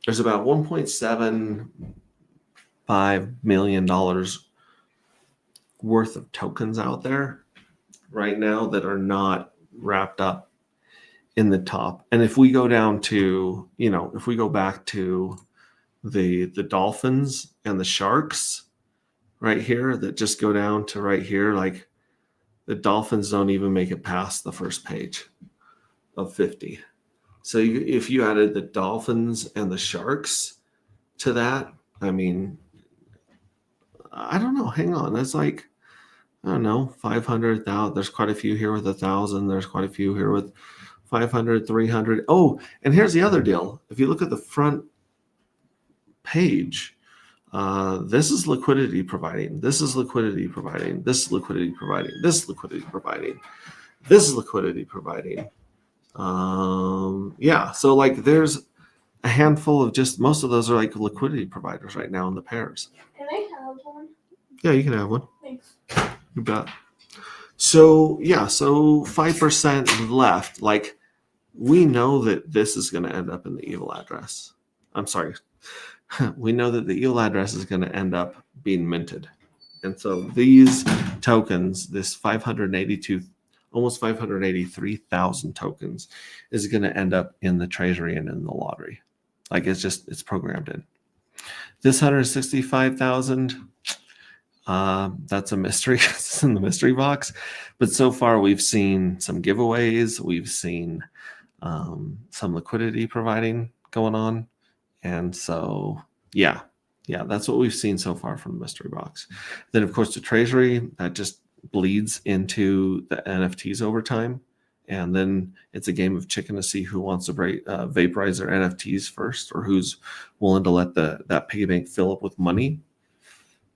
There's about $1.75 million worth of tokens out there right now that are not wrapped up in the top. And if we go down to, if we go back to the dolphins and the sharks right here that just go down to right here, like the dolphins don't even make it past the first page of 50. So if you added the dolphins and the sharks to that, I mean, I don't know. Hang on. That's like, I don't know, 500,000. There's quite a few here with 1,000. There's quite a few here with 500, 300. Oh, and here's the other deal. If you look at the front page, this is liquidity providing. This is liquidity providing. This is liquidity providing. This is liquidity providing. This is liquidity providing. Yeah, so like there's a handful of most of those are like liquidity providers right now in the pairs. Can I have one? Yeah, you can have one. Thanks. You bet. So yeah, so 5% left. Like we know that this is going to end up in the evil address. I'm sorry. We know that the evil address is going to end up being minted. And so these tokens, this 582, almost 583,000 tokens is going to end up in the treasury and in the lottery. Like it's programmed in. This 165,000, that's a mystery. It's in the mystery box. But so far we've seen some giveaways. We've seen some liquidity providing going on. And so, yeah, that's what we've seen so far from the mystery box. Then, of course, the treasury, that just bleeds into the NFTs over time. And then it's a game of chicken to see who wants to vaporize their NFTs first, or who's willing to let that piggy bank fill up with money.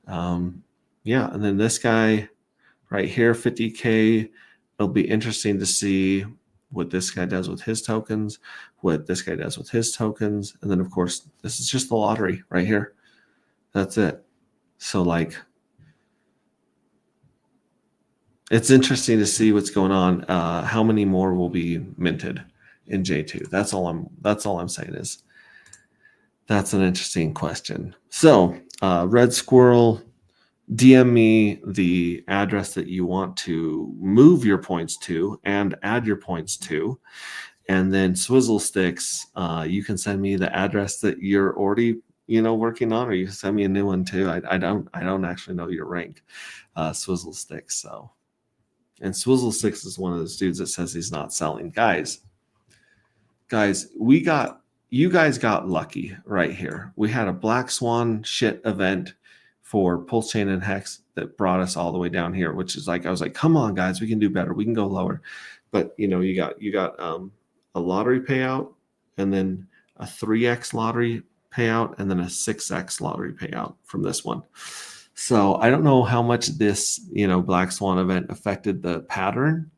Yeah, and then this guy right here, 50K. It'll be interesting to see what this guy does with his tokens, what this guy does with his tokens. And then, of course, this is just the lottery right here. That's it. So, like, it's interesting to see what's going on. How many more will be minted in J2? That's all I'm saying is that's an interesting question. So, Red Squirrel, DM me the address that you want to move your points to and add your points to. And then Swizzle Sticks, you can send me the address that you're already, working on, or you can send me a new one too. I don't actually know your rank, Swizzle Sticks. So, and Swizzle Sticks is one of those dudes that says he's not selling. Guys, you guys got lucky right here. We had a Black Swan shit event for Pulse Chain and Hex that brought us all the way down here, which is like, I was like, come on, guys, we can do better. We can go lower. But you got a lottery payout, and then a 3x lottery payout, and then a 6x lottery payout from this one. So I don't know how much this, Black Swan event affected the pattern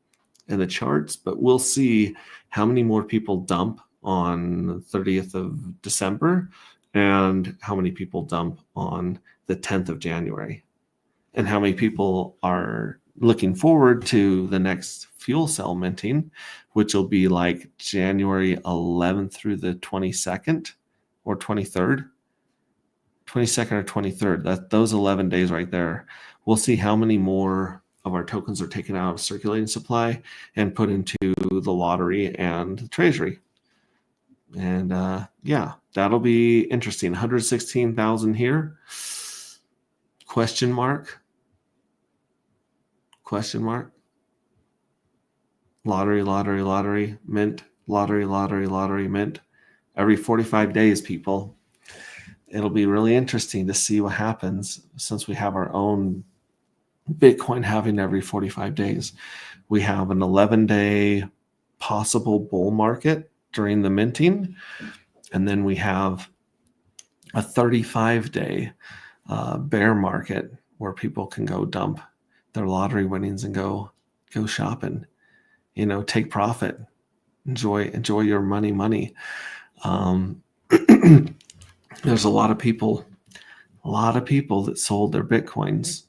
and the charts, but we'll see how many more people dump on 30th of December and how many people dump on the 10th of January, and how many people are looking forward to the next fuel cell minting, which will be like January 11th through the 22nd or 23rd. 22nd or 23rd, those 11 days right there. We'll see how many more of our tokens are taken out of circulating supply and put into the lottery and the treasury. And yeah, that'll be interesting. 116,000 here. Question mark. Lottery, mint. Lottery, mint. Every 45 days, people. It'll be really interesting to see what happens, since we have our own Bitcoin halving every 45 days. We have an 11-day possible bull market during the minting, and then we have a 35-day bear market where people can go dump their lottery winnings and go shopping, take profit, enjoy your money. There's a lot of people that sold their Bitcoins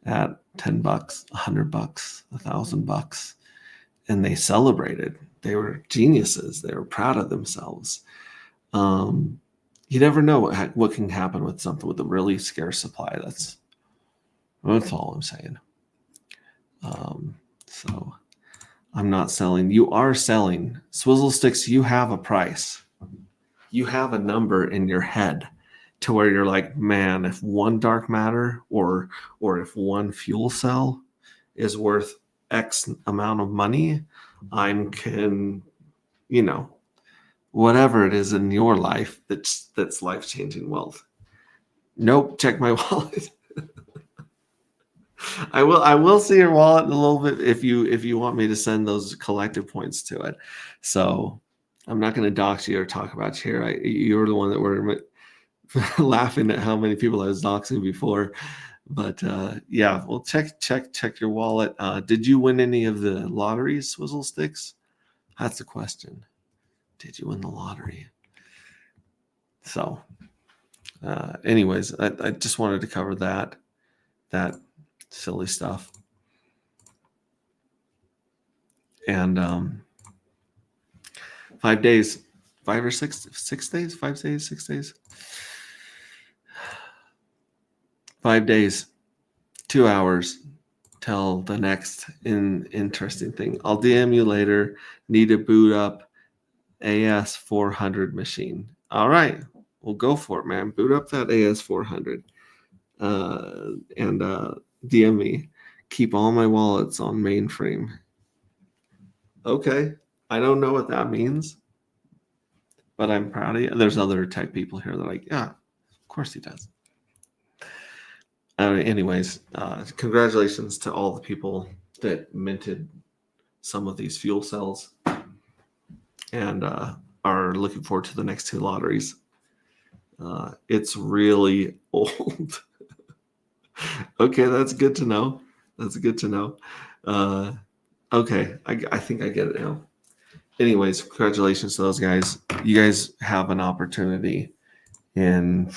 at $10, $100, $1,000, and they celebrated. They were geniuses. They were proud of themselves. You never know what can happen with something with a really scarce supply. That's all I'm saying. So I'm not selling. You are selling. Swizzle Sticks, you have a price. You have a number in your head to where you're like, man, if one dark matter or if one fuel cell is worth X amount of money, I can, whatever it is in your life that's life-changing wealth. Nope, check my wallet. I will see your wallet in a little bit if you want me to send those collective points to it. So I'm not going to dox you or talk about you here. You're the one that were laughing at how many people I was doxing before. But yeah, well, check your wallet. Did you win any of the lotteries, Swizzle Sticks? That's the question. Did you win the lottery? So anyways, I just wanted to cover that silly stuff. And 5 days, 5 or 6 days, 5 days, 6 days, 5 days, 2 hours till the next interesting thing. I'll DM you later. Need to boot up AS400 machine. All right. Well, go for it, man. Boot up that AS400 and DM me. Keep all my wallets on mainframe. Okay. I don't know what that means, but I'm proud of you. There's other tech people here that are like, yeah, of course he does. Anyways, congratulations to all the people that minted some of these fuel cells and are looking forward to the next two lotteries. It's really old. Okay, that's good to know. That's good to know. Okay, I think I get it now. Anyways, congratulations to those guys. You guys have an opportunity in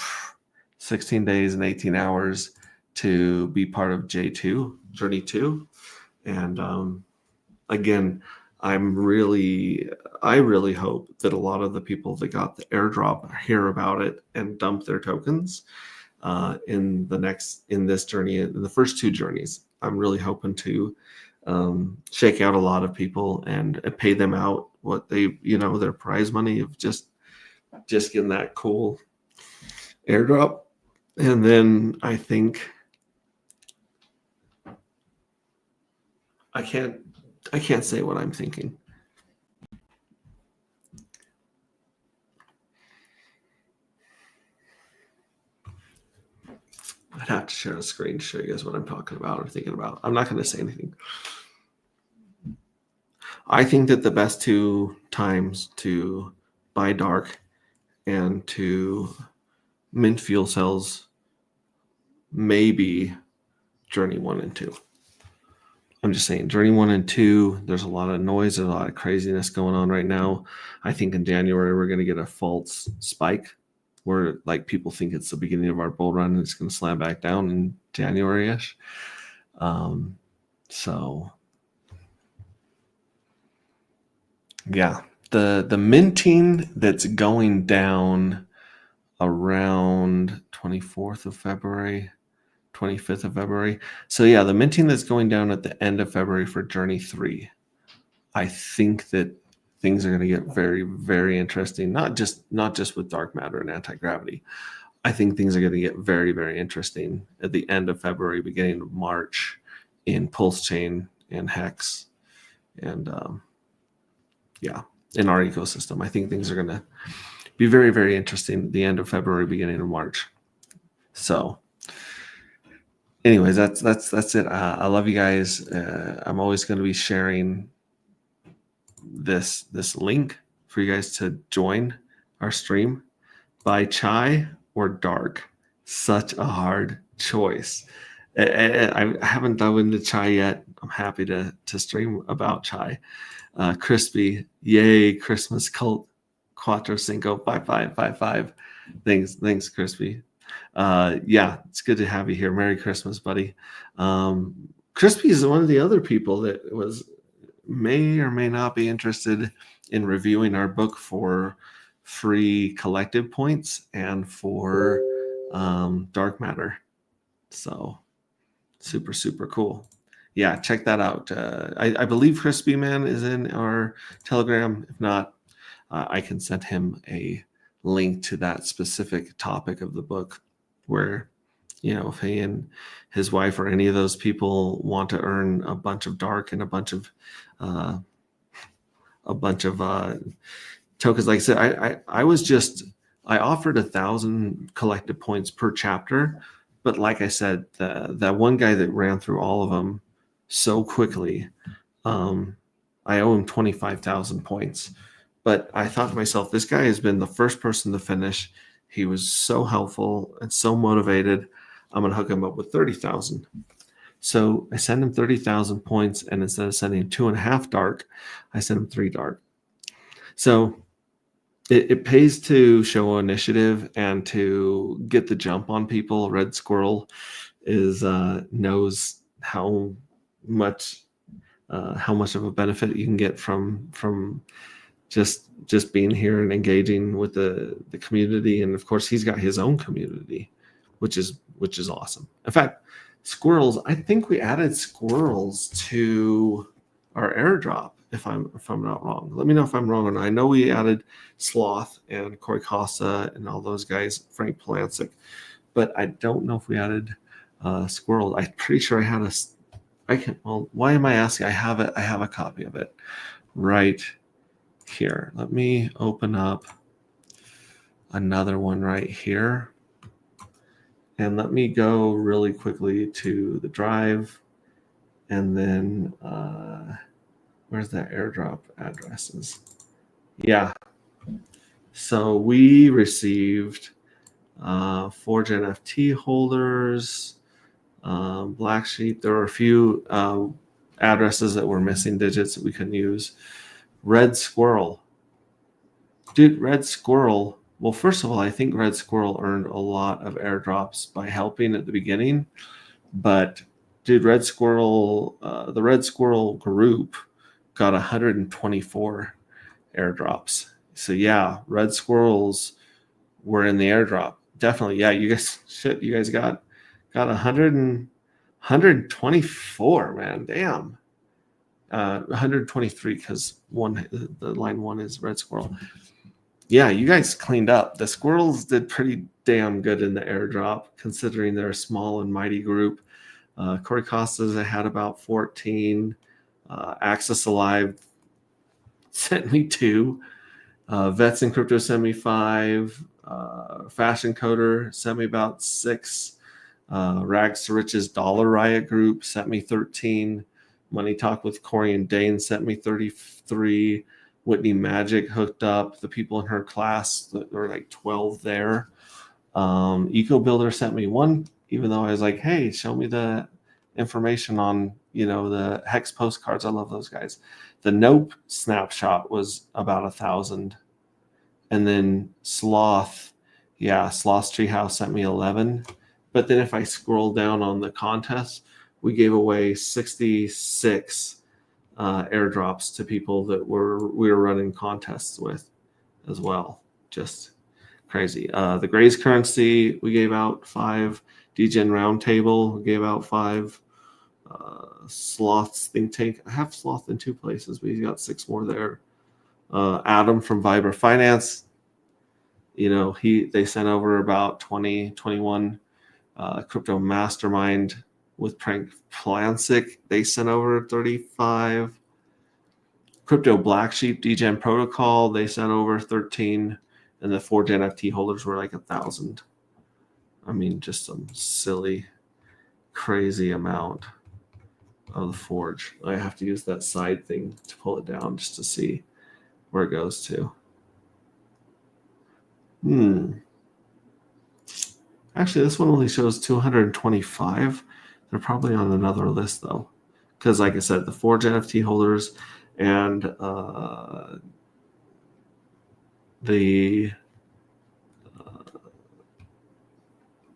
16 days and 18 hours to be part of J2, Journey 2. And again, I really hope that a lot of the people that got the airdrop hear about it and dump their tokens in this journey, in the first two journeys. I'm really hoping to shake out a lot of people and pay them out what they, their prize money of just getting that cool airdrop. And then I think I can't say what I'm thinking. I'd have to share a screen to show you guys what I'm talking about or thinking about. I'm not going to say anything. I think that the best two times to buy dark and to mint fuel cells may be Journey 1 and 2. I'm just saying, Journey 1 and 2, there's a lot of noise, there's a lot of craziness going on right now. I think in January we're going to get a false spike where like people think it's the beginning of our bull run and it's going to slam back down in January-ish. So yeah, the minting that's going down around 24th of February, 25th of February. So yeah, the minting that's going down at the end of February for Journey 3. I think that things are going to get very, very interesting. Not just with dark matter and anti-gravity. I think things are going to get very, very interesting at the end of February, beginning of March, in Pulse Chain and Hex, and in our ecosystem. I think things are going to be very, very interesting at the end of February, beginning of March. So, anyways, that's it. I love you guys. I'm always going to be sharing this link for you guys to join our stream. Buy chai or dark. Such a hard choice. I haven't dove into chai yet. I'm happy to stream about chai. Crispy, yay! Christmas cult, Quattro Cinco, 5555. Thanks, Crispy. Yeah, it's good to have you here. Merry Christmas, buddy. Crispy is one of the other people that may or may not be interested in reviewing our book for free collective points and for dark matter. So super, super cool. Yeah, check that out. I believe Crispy Man is in our Telegram. If not, I can send him a link to that specific topic of the book where, if he and his wife or any of those people want to earn a bunch of dark and a bunch of tokens. Like I said, I offered 1,000 collected points per chapter, but like I said, that one guy that ran through all of them so quickly, I owe him 25,000 points. But I thought to myself, this guy has been the first person to finish. He was so helpful and so motivated. I'm going to hook him up with 30,000. So I send him 30,000 points, and instead of sending 2.5 dark, I send him 3 dark. So it pays to show initiative and to get the jump on people. Red Squirrel knows how much of a benefit you can get from just being here and engaging with the community. And of course, he's got his own community, which is awesome. In fact, squirrels, I think we added squirrels to our airdrop. if I'm not wrong. Let me know if I'm wrong or not. I know we added Sloth and Corey Costa and all those guys, Frank Polancic, but I don't know if we added Squirrel. I'm pretty sure I had well, why am I asking? I have it. I have a copy of it right here. Let me open up another one right here. And let me go really quickly to the drive. And then where's that airdrop addresses? Yeah. So we received Forge NFT holders, Black Sheep. There were a few addresses that were missing digits that we couldn't use. Red Squirrel. Dude, Red Squirrel. Well, first of all, I think Red Squirrel earned a lot of airdrops by helping at the beginning. But, dude, Red Squirrel, the Red Squirrel group got 124 airdrops. So, yeah, Red Squirrels were in the airdrop. Definitely. Yeah, you guys got 124, man. Damn. 123 because the line one is Red Squirrel. Yeah, you guys cleaned up. The Squirrels did pretty damn good in the airdrop, considering they're a small and mighty group. Corey Costas had about 14. Access Alive sent me 2. Vets in Crypto sent me 5. Fashion Coder sent me about 6. Rags to Riches Dollar Riot Group sent me 13. Money Talk with Corey and Dane sent me 33. Whitney Magic hooked up. The people in her class, there were like 12 there. Eco Builder sent me 1, even though I was like, hey, show me the information on, the Hex postcards. I love those guys. The Nope snapshot was about 1,000. And then Sloth's Treehouse sent me 11. But then if I scroll down on the contest, we gave away 66 airdrops to people that we were running contests with as well. Just crazy. The Grays Currency, we gave out 5. DGen Roundtable, we gave out 5. Sloth's Think Tank, I have Sloth in 2 places, but he's got 6 more there. Adam from Viber Finance, they sent over about 20, 21. Crypto Mastermind with Frank Polancic, they sent over 35. Crypto Black Sheep DGen Protocol, they sent over 13. And the Forge NFT holders were like 1,000. I mean, just some silly, crazy amount of the Forge. I have to use that side thing to pull it down just to see where it goes to. Actually, this one only shows 225. They're probably on another list, though. Because, like I said, the Forge NFT holders and the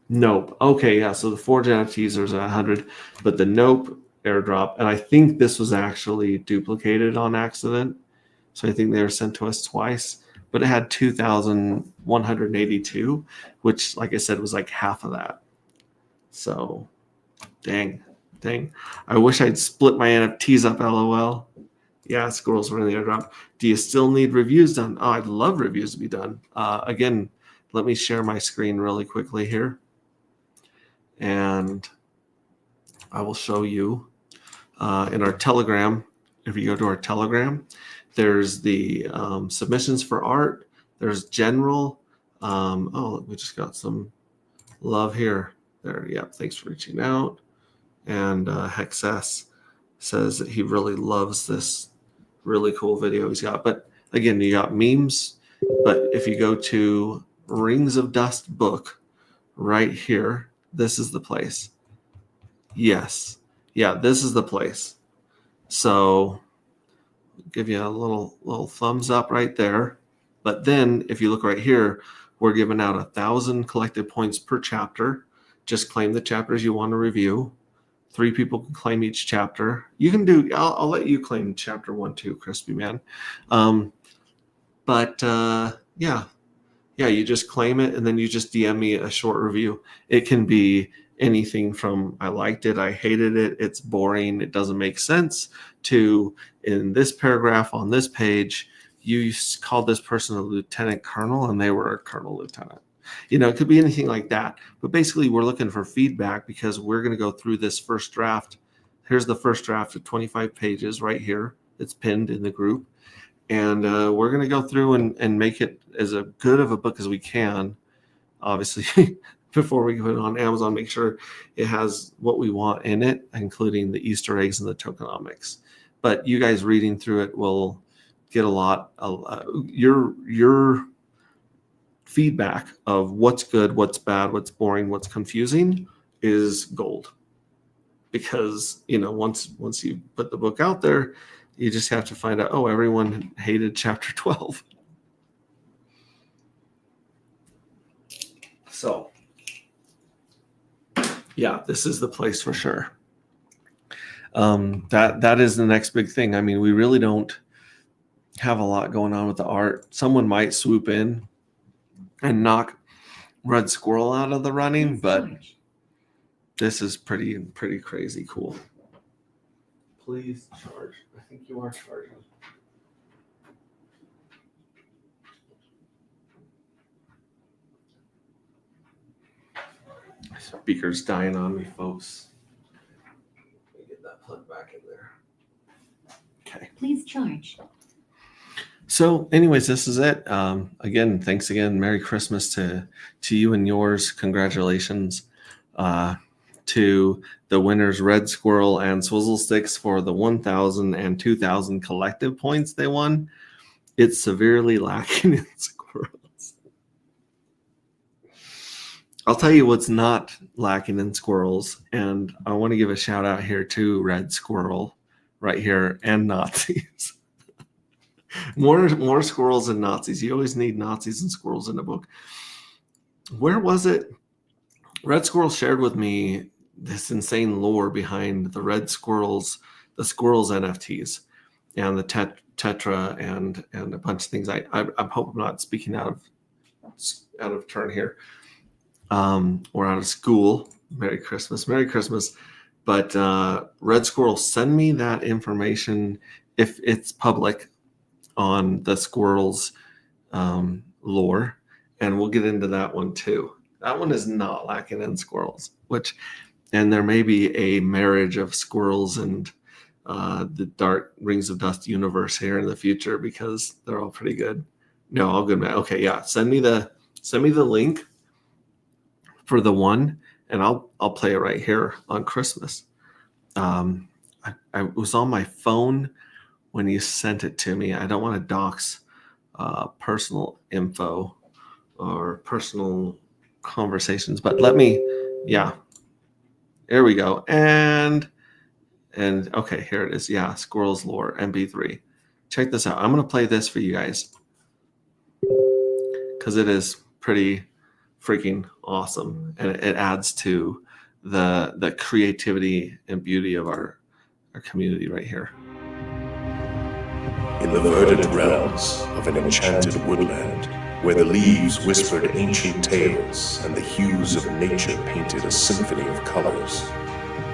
Nope. Okay, yeah, so the Forge NFTs, there's 100. But the Nope airdrop, and I think this was actually duplicated on accident. So I think they were sent to us twice. But it had 2,182, which, like I said, was like half of that. So, dang. I wish I'd split my NFTs up, LOL. Yeah, squirrels were in the airdrop. Do you still need reviews done? Oh, I'd love reviews to be done. Again, let me share my screen really quickly here. And I will show you in our Telegram. If you go to our Telegram, there's the submissions for art. There's general. We just got some love here. There, yep. Thanks for reaching out. And Hexess says that he really loves this really cool video he's got. But again, you got memes. But if you go to Rings of Dust book right here, this is the place. Yes. Yeah, this is the place. So give you a little thumbs up right there. But then if you look right here, we're giving out 1,000 collected points per chapter. Just claim the chapters you want to review. 3 people can claim each chapter. You can do, I'll let you claim chapter 1 too, Crispy Man. Yeah, you just claim it and then you just DM me a short review. It can be anything from I liked it, I hated it, it's boring, it doesn't make sense, to in this paragraph on this page, you called this person a lieutenant colonel and they were a colonel lieutenant. It could be anything like that. But basically, we're looking for feedback because we're going to go through this first draft. Here's the first draft of 25 pages right here. It's pinned in the group. And we're going to go through and make it as a good of a book as we can. Obviously, before we put it on Amazon, make sure it has what we want in it, including the Easter eggs and the tokenomics. But you guys reading through it will get a lot. Your feedback of what's good, what's bad, what's boring, what's confusing is gold. Because once you put the book out there, you just have to find out, oh, everyone hated chapter 12. So yeah, this is the place for sure. That is the next big thing. I mean, we really don't have a lot going on with the art. Someone might swoop in and knock Red Squirrel out of the running, but this is pretty crazy cool. Please charge. I think you are charging. My speaker's dying on me, folks. Let me get that plug back in there. Okay. Please charge. So anyways, this is it. Again, thanks again. Merry Christmas to you and yours. Congratulations to the winners, Red Squirrel and Swizzle Sticks, for the 1,000 and 2,000 collective points they won. It's severely lacking in squirrels. I'll tell you what's not lacking in squirrels, and I want to give a shout out here to Red Squirrel right here and Nazis. More squirrels and Nazis. You always need Nazis and squirrels in a book. Where was it? Red Squirrel shared with me this insane lore behind the Red Squirrels, the Squirrels NFTs, and the Tetra, and a bunch of things. I hope I'm not speaking out of turn here, or out of school. Merry Christmas. But Red Squirrel, send me that information if it's public on the squirrels lore, and we'll get into that one too. That one is not lacking in squirrels, and there may be a marriage of squirrels and the Dark Rings of Dust universe here in the future, because they're all pretty good. No, all good, man. Okay, yeah. Send me the link for the one, and I'll play it right here on Christmas. I was on my phone when you sent it to me. I don't want to dox personal info or personal conversations, but yeah, there we go. And okay, here it is. Yeah, Squirrels Lore MP3. Check this out. I'm going to play this for you guys because it is pretty freaking awesome, and it adds to the creativity and beauty of our community right here. In the verdant realms of an enchanted woodland, where the leaves whispered ancient tales and the hues of nature painted a symphony of colors,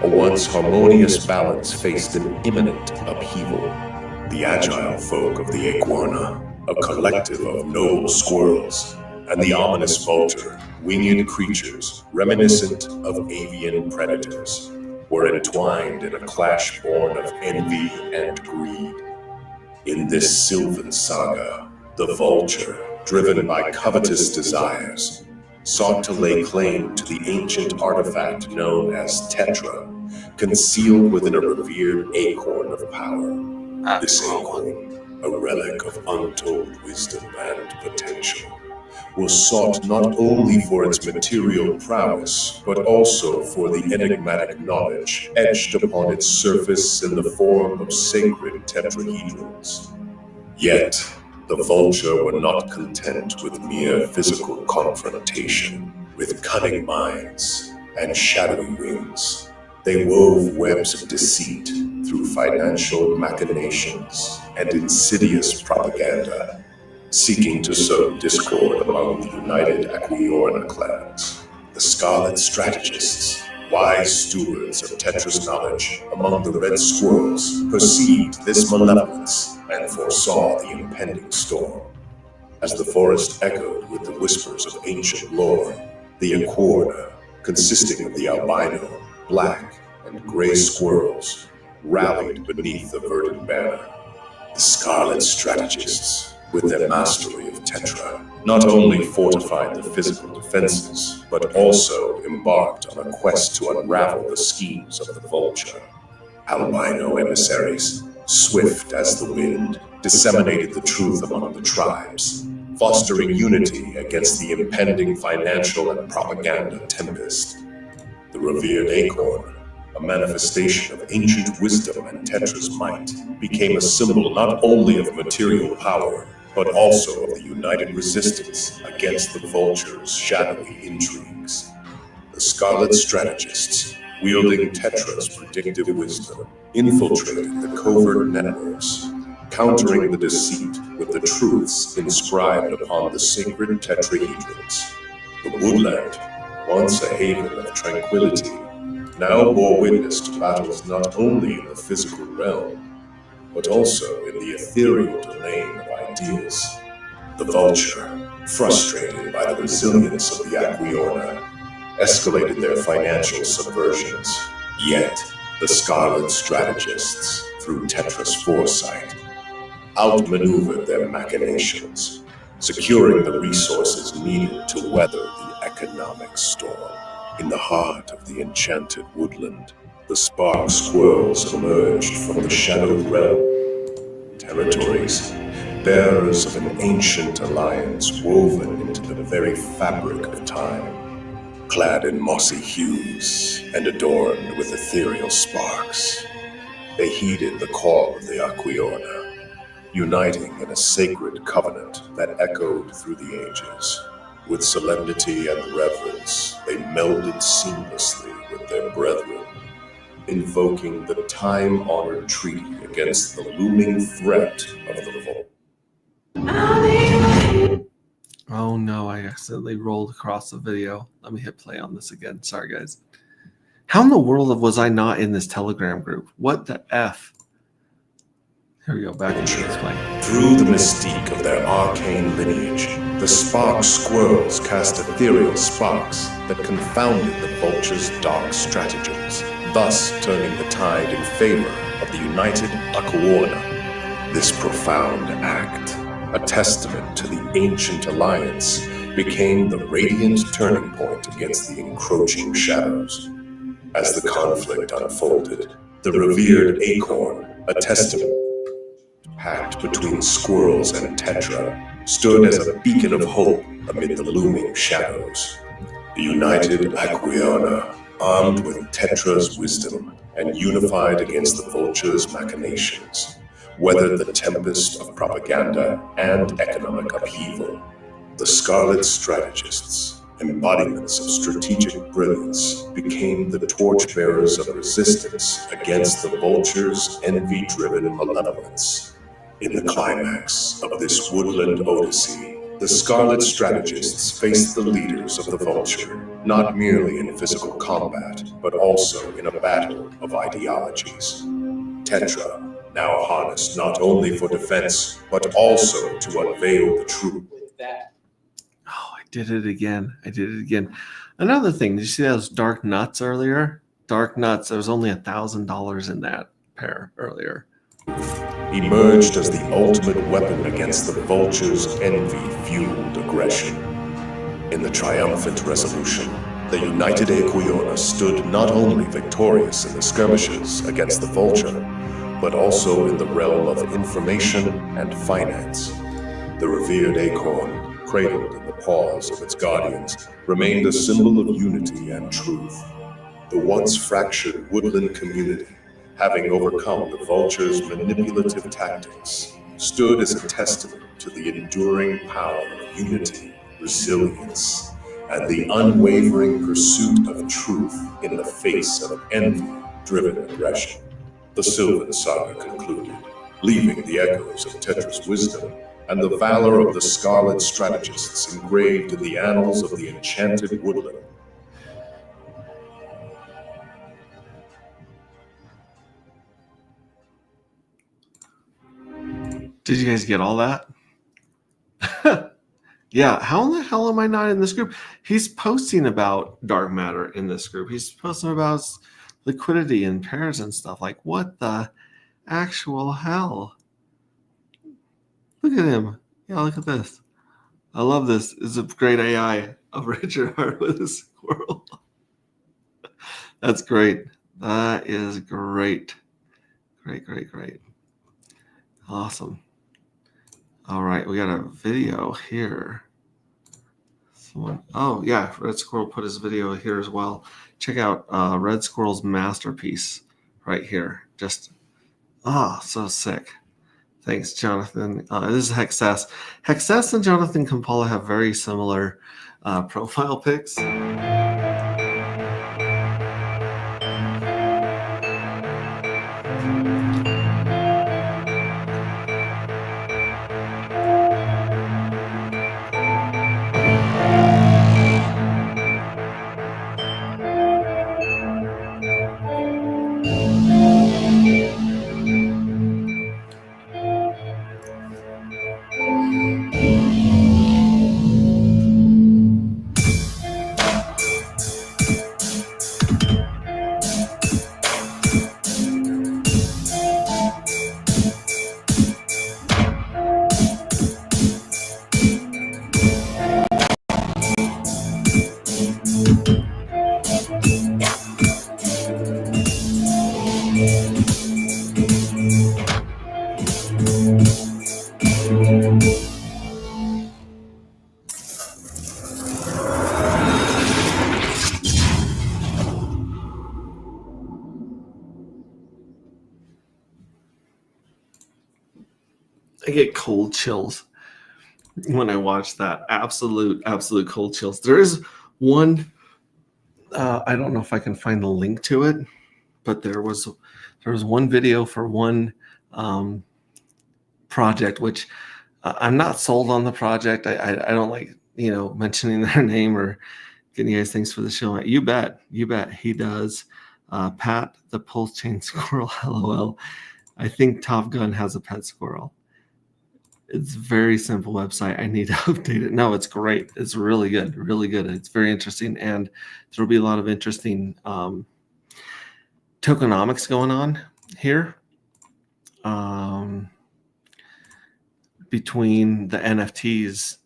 a once harmonious balance faced an imminent upheaval. The agile folk of the Iguana, a collective of noble squirrels, and the ominous vulture, winged creatures reminiscent of avian predators, were entwined in a clash born of envy and greed. In this sylvan saga, the vulture, driven by covetous desires, sought to lay claim to the ancient artifact known as Tetra, concealed within a revered acorn of power. This acorn, a relic of untold wisdom and potential, was sought not only for its material prowess, but also for the enigmatic knowledge etched upon its surface in the form of sacred tetrahedrons. Yet, the vulture were not content with mere physical confrontation. With cunning minds and shadowy wings, they wove webs of deceit through financial machinations and insidious propaganda, seeking to sow discord among the united Aquiorna clans. The Scarlet Strategists, wise stewards of Tetra's knowledge among the red squirrels perceived this malevolence and foresaw the impending storm. As the forest echoed with the whispers of ancient lore, the Aquiorna, consisting of the albino, black, and gray squirrels, rallied beneath the verdant banner. The Scarlet Strategists, with their mastery of Tetra, not only fortified the physical defenses, but also embarked on a quest to unravel the schemes of the Vulture. Albino emissaries, swift as the wind, disseminated the truth among the tribes, fostering unity against the impending financial and propaganda tempest. The revered acorn, a manifestation of ancient wisdom and Tetra's might, became a symbol not only of material power, but also of the united resistance against the Vulture's shadowy intrigues. The Scarlet Strategists, wielding Tetra's predictive wisdom, infiltrated the covert networks, countering the deceit with the truths inscribed upon the sacred tetrahedrons. The woodland, once a haven of tranquility, now bore witness to battles not only in the physical realm, but also in the ethereal domain of ideas. The Vulture, frustrated by the resilience of the Aquiorna, escalated their financial subversions. Yet, the Scarlet Strategists, through Tetra's foresight, outmaneuvered their machinations, securing the resources needed to weather the economic storm. In the heart of the enchanted woodland, the spark squirrels emerged from the shadowed realm territories, bearers of an ancient alliance woven into the very fabric of time, clad in mossy hues and adorned with ethereal sparks. They heeded the call of the Aquiorna, uniting in a sacred covenant that echoed through the ages. With solemnity and reverence, they melded seamlessly with their brethren, invoking the time-honored treaty against the looming threat of the Vulture. Oh no, I accidentally rolled across the video. Let me hit play on this again. Sorry, guys. How in the world was I not in this Telegram group? What the F? Here we go, back into this play. Through the mystique of their arcane lineage, the spark squirrels cast ethereal sparks that confounded the Vulture's dark stratagems, thus turning the tide in favor of the united Aquiorna. This profound act, a testament to the ancient alliance, became the radiant turning point against the encroaching shadows. As the conflict unfolded, the revered acorn, a testament pact between squirrels and Tetra, stood as a beacon of hope amid the looming shadows. The united Aquiorna, armed with Tetra's wisdom and unified against the Vulture's machinations, weathered the tempest of propaganda and economic upheaval. The Scarlet Strategists, embodiments of strategic brilliance, became the torchbearers of resistance against the Vulture's envy-driven malevolence. In the climax of this woodland odyssey, the Scarlet Strategists faced the leaders of the Vulture, not merely in physical combat, but also in a battle of ideologies. Tetra, now harnessed not only for defense, but also to unveil the truth. Oh, I did it again. Another thing, did you see those dark nuts earlier? Dark nuts, there was only $1,000 in that pair earlier. Emerged as the ultimate weapon against the Vulture's envy-fueled aggression. In the triumphant resolution, the united Aquiorna stood not only victorious in the skirmishes against the Vulture, but also in the realm of information and finance. The revered acorn, cradled in the paws of its guardians, remained a symbol of unity and truth. The once fractured woodland community, having overcome the Vulture's manipulative tactics, stood as a testament to the enduring power of unity, resilience, and the unwavering pursuit of truth in the face of envy-driven aggression. The Sylvan Saga concluded, leaving the echoes of Tetra's wisdom and the valor of the Scarlet Strategists engraved in the annals of the enchanted woodland. Did you guys get all that? Yeah, how in the hell am I not in this group? He's posting about dark matter in this group. He's posting about liquidity and pairs and stuff. Like, what the actual hell? Look at him. Yeah, look at this. I love this. It's a great AI of Richard Hart with a squirrel. That's great. That is great. Great. Awesome. All right, we got a video here. Oh yeah, Red Squirrel put his video here as well. Check out Red Squirrel's masterpiece right here. Just so sick. Thanks, Jonathan. This is Hexess. Hexess and Jonathan Kampala have very similar profile pics. I get cold chills when I watch that. Absolute cold chills. There is one. I don't know if I can find the link to it, but there was one video for one project, which I'm not sold on the project. I don't like mentioning their name or getting you guys things for the show. You bet he does. Pat the Pulse Chain Squirrel. LOL. I think Top Gun has a pet squirrel. It's a very simple website. I need to update it. No, it's great. It's really good. It's very interesting. And there'll be a lot of interesting tokenomics going on here between the NFTs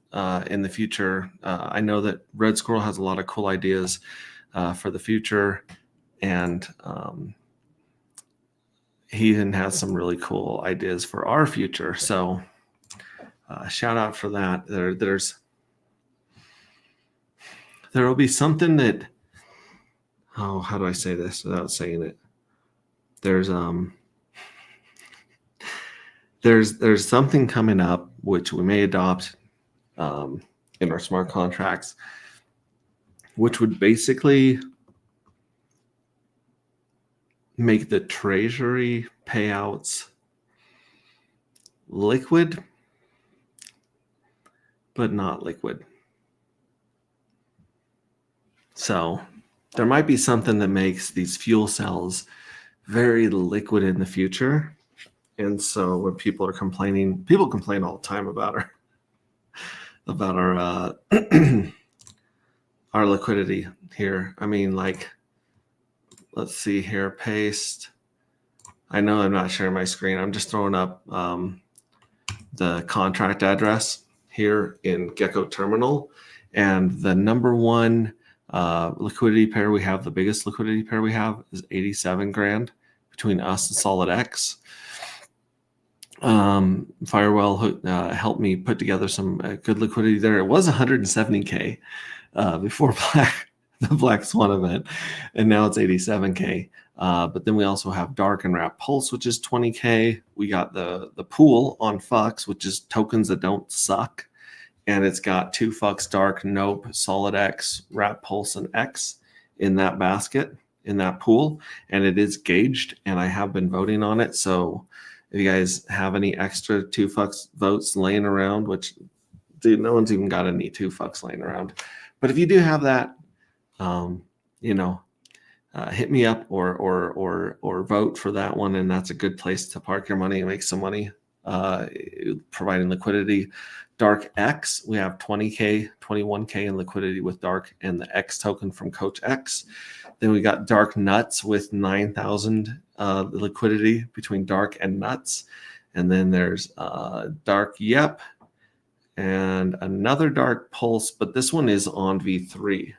in the future. I know that Red Squirrel has a lot of cool ideas for the future. And he even has some really cool ideas for our future. So shout out for that. There will be something that, how do I say this without saying it? There's something coming up which we may adopt in our smart contracts, which would basically make the treasury payouts liquid, but not liquid. So there might be something that makes these fuel cells very liquid in the future. And so when people complain all the time about our our liquidity here. I mean, like, let's see here, paste. I know I'm not sharing my screen. I'm just throwing up the contract address here in Gecko Terminal, and the number one liquidity pair we have, the biggest liquidity pair we have, is 87 grand between us and SolidX. Firewell helped me put together some good liquidity there. It was 170K before the Black Swan event, and now it's 87K. But then we also have Dark and Wrap Pulse, which is 20K. We got the pool on Fux, which is tokens that don't suck. And it's got 2 Fux, Dark, Nope, SolidX, Wrap Pulse, and X in that basket, in that pool. And it is gauged, and I have been voting on it. So if you guys have any extra 2 Fux votes laying around, which, dude, no one's even got any 2 Fux laying around. But if you do have that, hit me up or vote for that one, and that's a good place to park your money and make some money providing liquidity. Dark X, we have 20K, 21K in liquidity with Dark and the X token from Coach X. Then we got Dark Nuts with 9,000 liquidity between Dark and Nuts. And then there's Dark Yep and another Dark Pulse, but this one is on V3.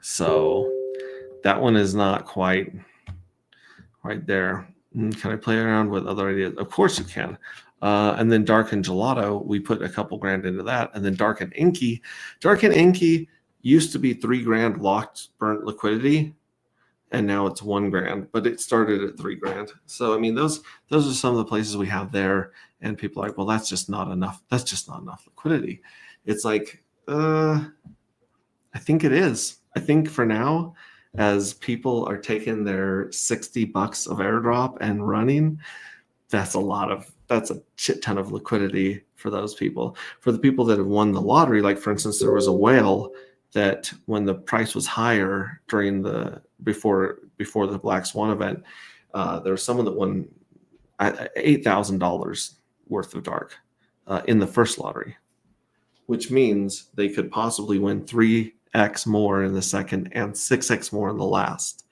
So that one is not quite right there. Can I play around with other ideas? Of course you can. And then Dark and Gelato, we put a couple grand into that. And then Dark and Inky. Dark and Inky used to be 3 grand locked burnt liquidity, and now it's 1 grand, but it started at 3 grand. So I mean, those are some of the places we have there, and people are like, well, that's just not enough. That's just not enough liquidity. It's like, I think it is. I think for now, as people are taking their $60 of airdrop and running, that's a shit ton of liquidity for those people. For the people that have won the lottery, like for instance, there was a whale that when the price was higher during before the Black Swan event, there was someone that won $8,000 worth of Dark in the first lottery, which means they could possibly win 3x more in the second and 6x more in the last.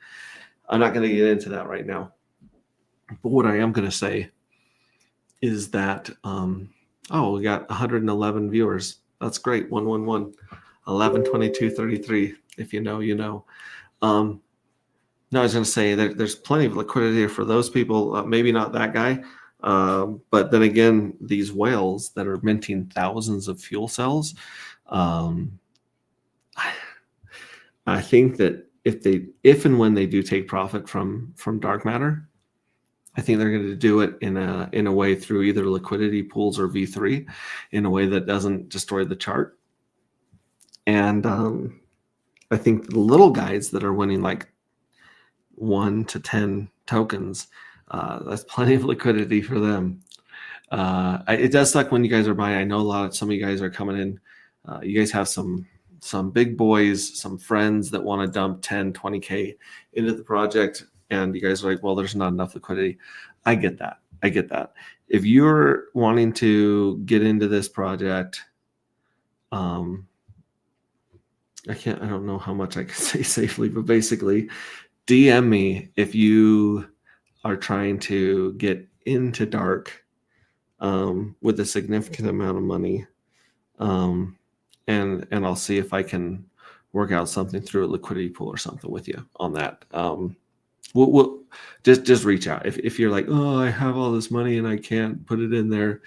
I'm not going to get into that right now, but what I am going to say is that we got 111 viewers. That's great. 111 11 22 33. If you know, you know. No, I was going to say that there's plenty of liquidity for those people. Maybe not that guy, but then again, these whales that are minting thousands of fuel cells. I think that if and when they do take profit from dark matter, I think they're going to do it in a way through either liquidity pools or V3 in a way that doesn't destroy the chart. And I think the little guys that are winning like 1 to 10 tokens, that's plenty of liquidity for them. It does suck when you guys are buying. I know some of you guys are coming in. You guys have some big boys, some friends that want to dump 10, 20K into the project. And you guys are like, well, there's not enough liquidity. I get that. If you're wanting to get into this project, I don't know how much I can say safely, but basically DM me if you are trying to get into dark with a significant amount of money. And I'll see if I can work out something through a liquidity pool or something with you on that. We'll just reach out. If you're like, oh, I have all this money and I can't put it in there,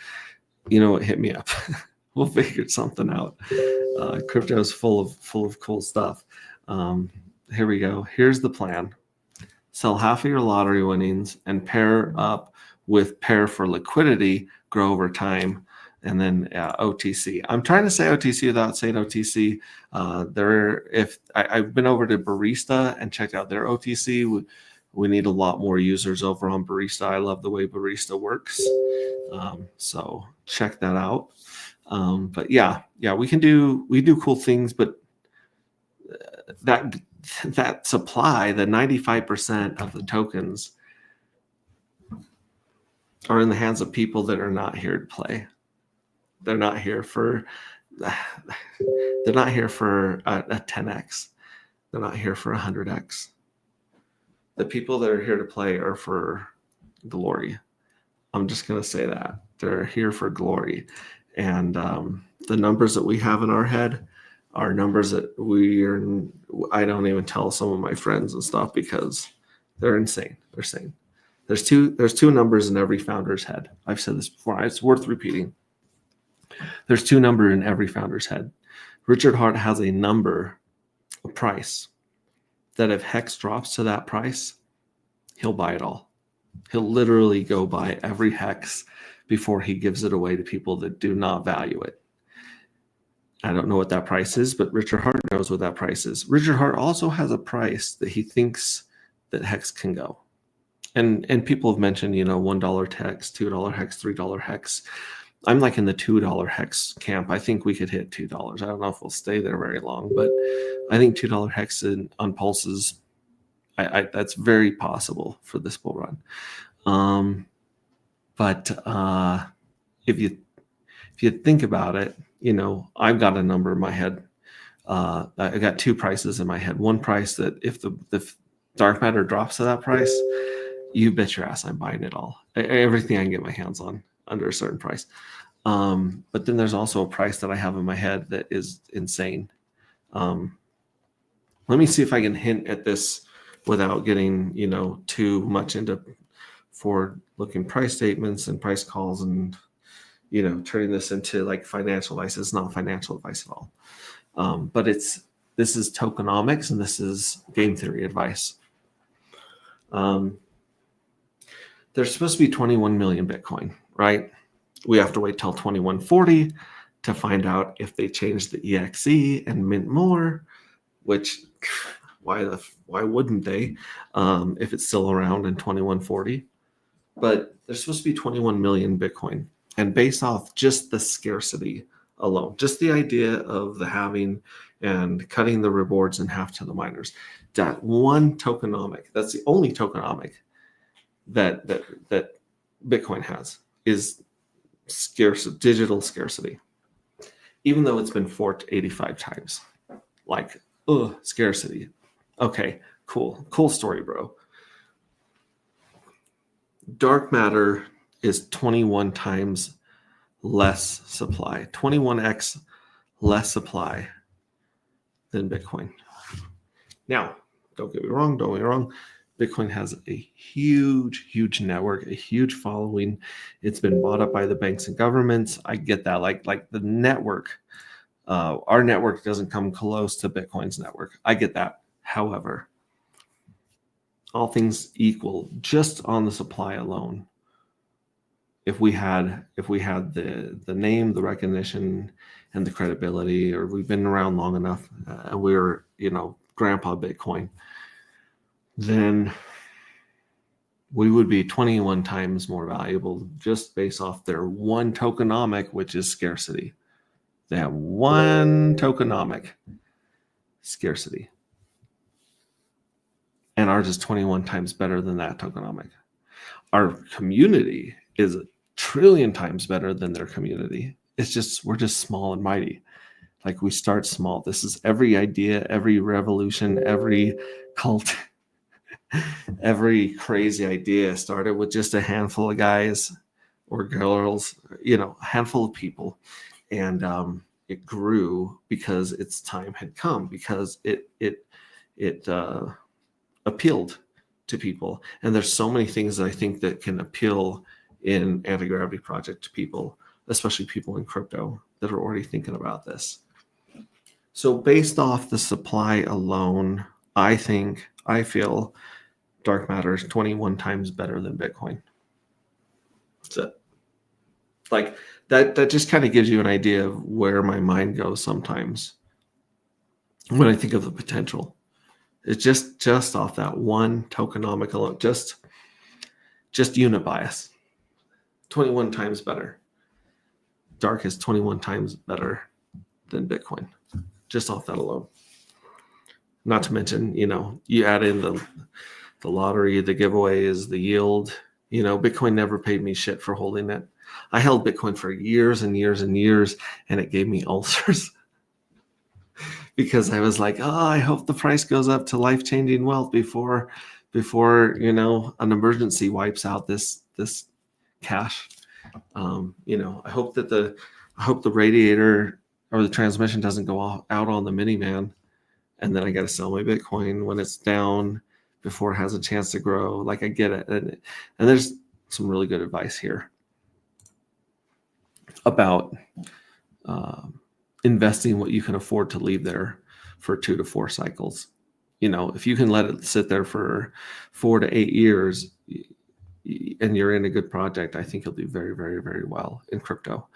hit me up. We'll figure something out. Crypto is full of cool stuff. Here we go. Here's the plan. Sell half of your lottery winnings and pair up with pair for liquidity, grow over time, and then OTC. I'm trying to say OTC without saying OTC. I've been over to Barista and checked out their OTC. We need a lot more users over on Barista. I love the way Barista works. So check that out. But yeah, we do cool things, but that supply, the 95% of the tokens are in the hands of people that are not here to play. They're not here for a 10x. They're not here for 100x. The people that are here to play are for glory. I'm just going to say that. They're here for glory. And the numbers that we have in our head are numbers that I don't even tell some of my friends and stuff because they're insane. They're insane. There's two numbers in every founder's head. I've said this before. It's worth repeating. There's 2 numbers in every founder's head. Richard Hart has a number, a price, that if Hex drops to that price, he'll buy it all. He'll literally go buy every Hex before he gives it away to people that do not value it. I don't know what that price is, but Richard Hart knows what that price is. Richard Hart also has a price that he thinks that Hex can go. And people have mentioned, $1 Hex, $2 Hex, $3 Hex. I'm like in the $2 Hex camp. I think we could hit $2. I don't know if we'll stay there very long, but I think $2 Hex on pulses, that's very possible for this bull run. But if you think about it, I've got a number in my head. I got two prices in my head. One price that if the dark matter drops to that price, you bet your ass I'm buying it all. Everything I can get my hands on under a certain price. But then there's also a price that I have in my head that is insane. Let me see if I can hint at this without getting, too much into forward-looking price statements and price calls and, turning this into like financial advice. It's not financial advice at all. But this is tokenomics and this is game theory advice. There's supposed to be 21 million Bitcoin, right? We have to wait till 2140 to find out if they change the EXE and mint more, which why wouldn't they if it's still around in 2140? But there's supposed to be 21 million Bitcoin. And based off just the scarcity alone, just the idea of the halving and cutting the rewards in half to the miners, that one tokenomic, that's the only tokenomic that Bitcoin has, is digital scarcity. Even though it's been forked 85 times. Like, scarcity. Okay, cool story, bro. Dark matter is 21 times less supply, 21x less supply than Bitcoin. Now, don't get me wrong. Bitcoin has a huge network, a huge following. It's been bought up by the banks and governments. I get that. Like the network, our network doesn't come close to Bitcoin's network. I get that. However, all things equal, just on the supply alone, if we had the name, the recognition, and the credibility, or we've been around long enough, and we're Grandpa Bitcoin, then we would be 21 times more valuable just based off their one tokenomic, which is scarcity. They have one tokenomic, scarcity. And ours is 21 times better than that tokenomic. Our community is a trillion times better than their community. It's just, we're just small and mighty. Like, we start small. This is every idea, every revolution, every cult, every crazy idea started with just a handful of guys or girls, a handful of people. And it grew because its time had come, because it appealed to people. And there's so many things that I think that can appeal in Anti-Gravity Project to people, especially people in crypto that are already thinking about this. So based off the supply alone, I feel dark matter is 21 times better than Bitcoin. That's it. Like, that just kind of gives you an idea of where my mind goes sometimes when I think of the potential. It's just off that one tokenomic alone, just unit bias. 21 times better. Dark is 21 times better than Bitcoin, just off that alone. Not to mention, you add in the lottery, the giveaways, the yield. Bitcoin never paid me shit for holding it. I held Bitcoin for years and years and years, and it gave me ulcers because I was like, I hope the price goes up to life-changing wealth before an emergency wipes out this cash. I hope that the radiator or the transmission doesn't go out on the minivan, and then I got to sell my Bitcoin when it's down before it has a chance to grow. Like, I get it. And there's some really good advice here about investing what you can afford to leave there for 2 to 4 cycles. If you can let it sit there for 4 to 8 years and you're in a good project, I think you'll do very, very, very well in crypto.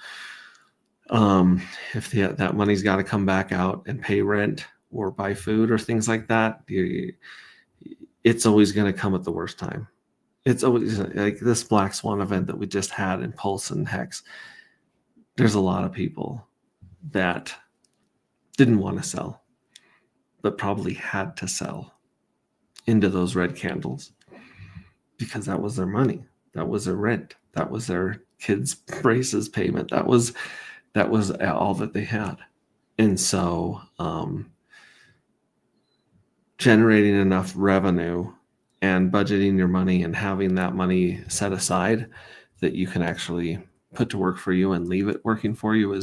If that money's got to come back out and pay rent or buy food or things like that, it's always going to come at the worst time. It's always like this Black Swan event that we just had in Pulse and Hex. There's a lot of people that didn't want to sell, but probably had to sell into those red candles because that was their money. That was their rent. That was their kids' braces payment. That was all that they had. And so generating enough revenue and budgeting your money and having that money set aside that you can actually put to work for you and leave it working for you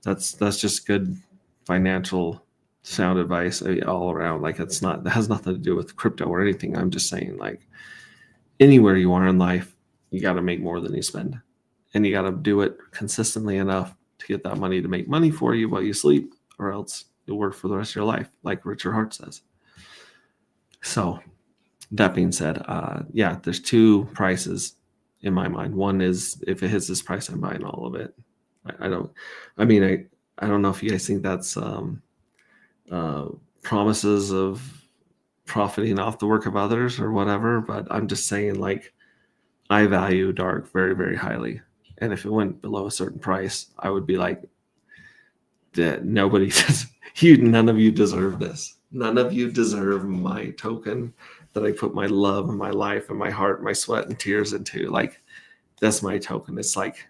that's just good financial sound advice all around. Like that has nothing to do with crypto or anything. I'm just saying, like, anywhere you are in life, you got to make more than you spend, and you got to do it consistently enough to get that money to make money for you while you sleep, or else you'll work for the rest of your life, like Richard Hart says. So that being said, there's two prices in my mind. One is if it hits this price, I'm buying all of it. I don't know if you guys think that's promises of profiting off the work of others or whatever, but I'm just saying, like, I value dark very, very highly. And if it went below a certain price, I would be like, that nobody does, none of you deserve this. None of you deserve my token that I put my love and my life and my heart, my sweat and tears into. Like, that's my token. It's like,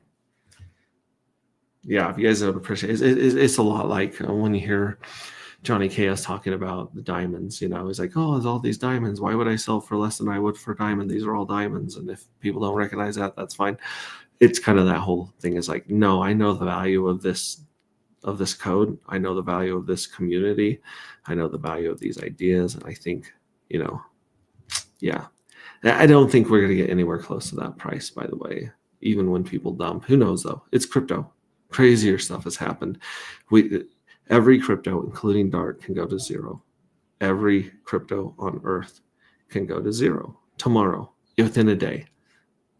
yeah, if you guys don't appreciate it, it's a lot like when you hear Johnny Chaos talking about the diamonds. He's like, oh, there's all these diamonds. Why would I sell for less than I would for a diamond? These are all diamonds. And if people don't recognize that, that's fine. It's kind of that whole thing is like, no, I know the value of this code. I know the value of this community. I know the value of these ideas. And I think, yeah, I don't think we're going to get anywhere close to that price, by the way, even when people dump. Who knows, though? It's crypto. Crazier stuff has happened. Every crypto, including Dart, can go to zero. Every crypto on Earth can go to zero tomorrow, within a day.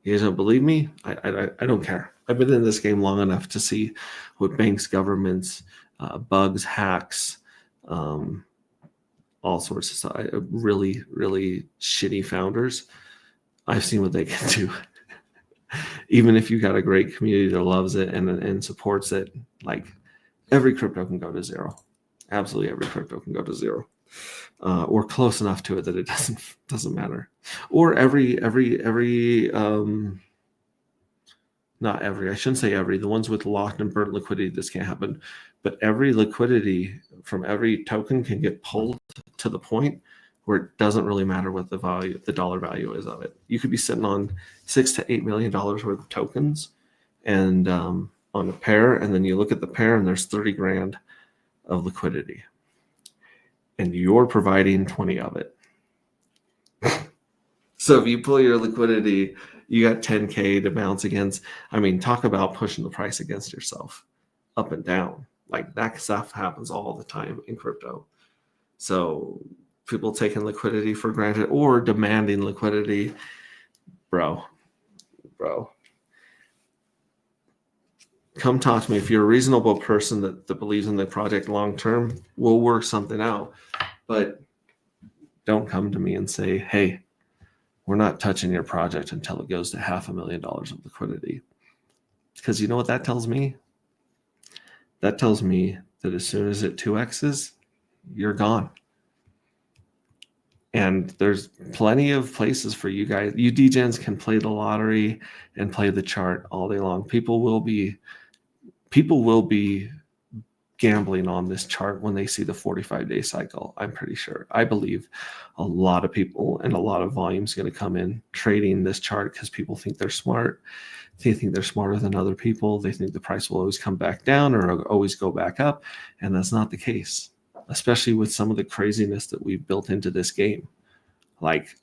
You guys don't believe me? I don't care. I've been in this game long enough to see what banks, governments, bugs, hacks, all sorts of stuff. Really, really shitty founders. I've seen what they can do. Even if you've got a great community that loves it and supports it, like, every crypto can go to zero. Absolutely every crypto can go to zero. Or close enough to it that it doesn't matter. Or not every, I shouldn't say every, the ones with locked and burnt liquidity, this can't happen. But every liquidity from every token can get pulled to the point where it doesn't really matter what the dollar value is of it. You could be sitting on $6 to $8 million worth of tokens and on a pair, and then you look at the pair and there's 30 grand of liquidity. And you're providing 20 of it. So if you pull your liquidity, you got 10K to bounce against. I mean, talk about pushing the price against yourself up and down. Like, that stuff happens all the time in crypto. So people taking liquidity for granted or demanding liquidity, bro. Come talk to me. If you're a reasonable person that believes in the project long term, we'll work something out. But don't come to me and say, hey, we're not touching your project until it goes to $500,000 of liquidity. Because you know what that tells me? That tells me that as soon as it 2x's, you're gone. And there's plenty of places for you guys. You degens can play the lottery and play the chart all day long. People will be gambling on this chart when they see the 45-day cycle. I'm pretty sure. I believe a lot of people and a lot of volume is going to come in trading this chart because people think they're smart. They think they're smarter than other people. They think the price will always come back down or always go back up. And that's not the case, especially with some of the craziness that we've built into this game. Like,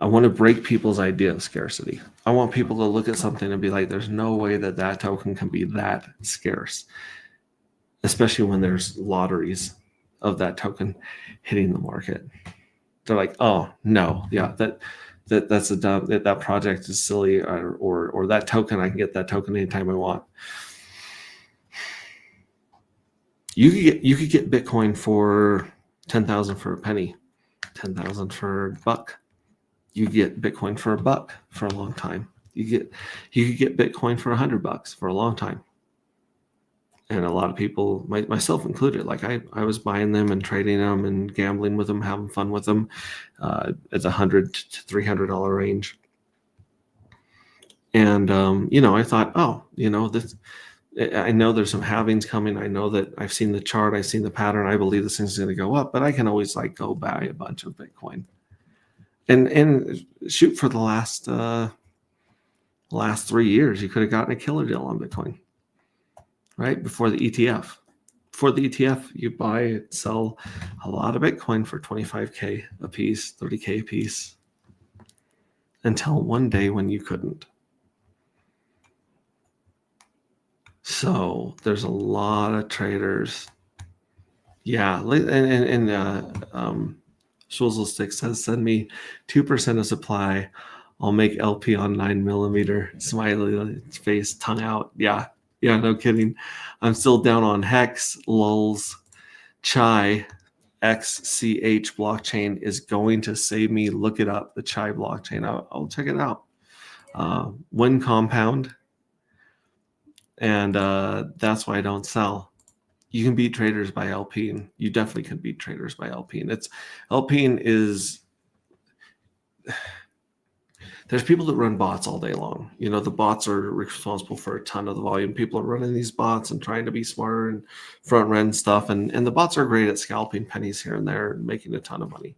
I want to break people's idea of scarcity. I want people to look at something and be like, there's no way that token can be that scarce, especially when there's lotteries of that token hitting the market. They're like, oh no, yeah, that's a dumb, that project is silly, or that token, I can get that token anytime I want. You could get Bitcoin for 10,000 for a penny, 10,000 for a buck. You get Bitcoin for $1 for a long time. You could get Bitcoin for $100 for a long time. And a lot of people, myself included, like I was buying them and trading them and gambling with them, having fun with them at the $100 to $300 range. And, I thought, oh, I know there's some halvings coming. I know that I've seen the chart. I've seen the pattern. I believe this thing's going to go up, but I can always like go buy a bunch of Bitcoin and shoot for the last 3 years. You could have gotten a killer deal on Bitcoin, right? Before the ETF. For the ETF, you buy, sell a lot of Bitcoin for 25K a piece, 30K a piece, until one day when you couldn't. So there's a lot of traders. Yeah, and Swizzlestick says, send me 2% of supply. I'll make LP on 9mm. Smiley face, tongue out. Yeah, no kidding. I'm still down on Hex, Lulz, Chai, XCH blockchain is going to save me. Look it up, the Chai blockchain. I'll check it out. One compound. And that's why I don't sell. You can beat traders by LPing. You definitely can beat traders by LPing. LPing is, there's people that run bots all day long. The bots are responsible for a ton of the volume. People are running these bots and trying to be smarter and front run stuff. And the bots are great at scalping pennies here and there and making a ton of money.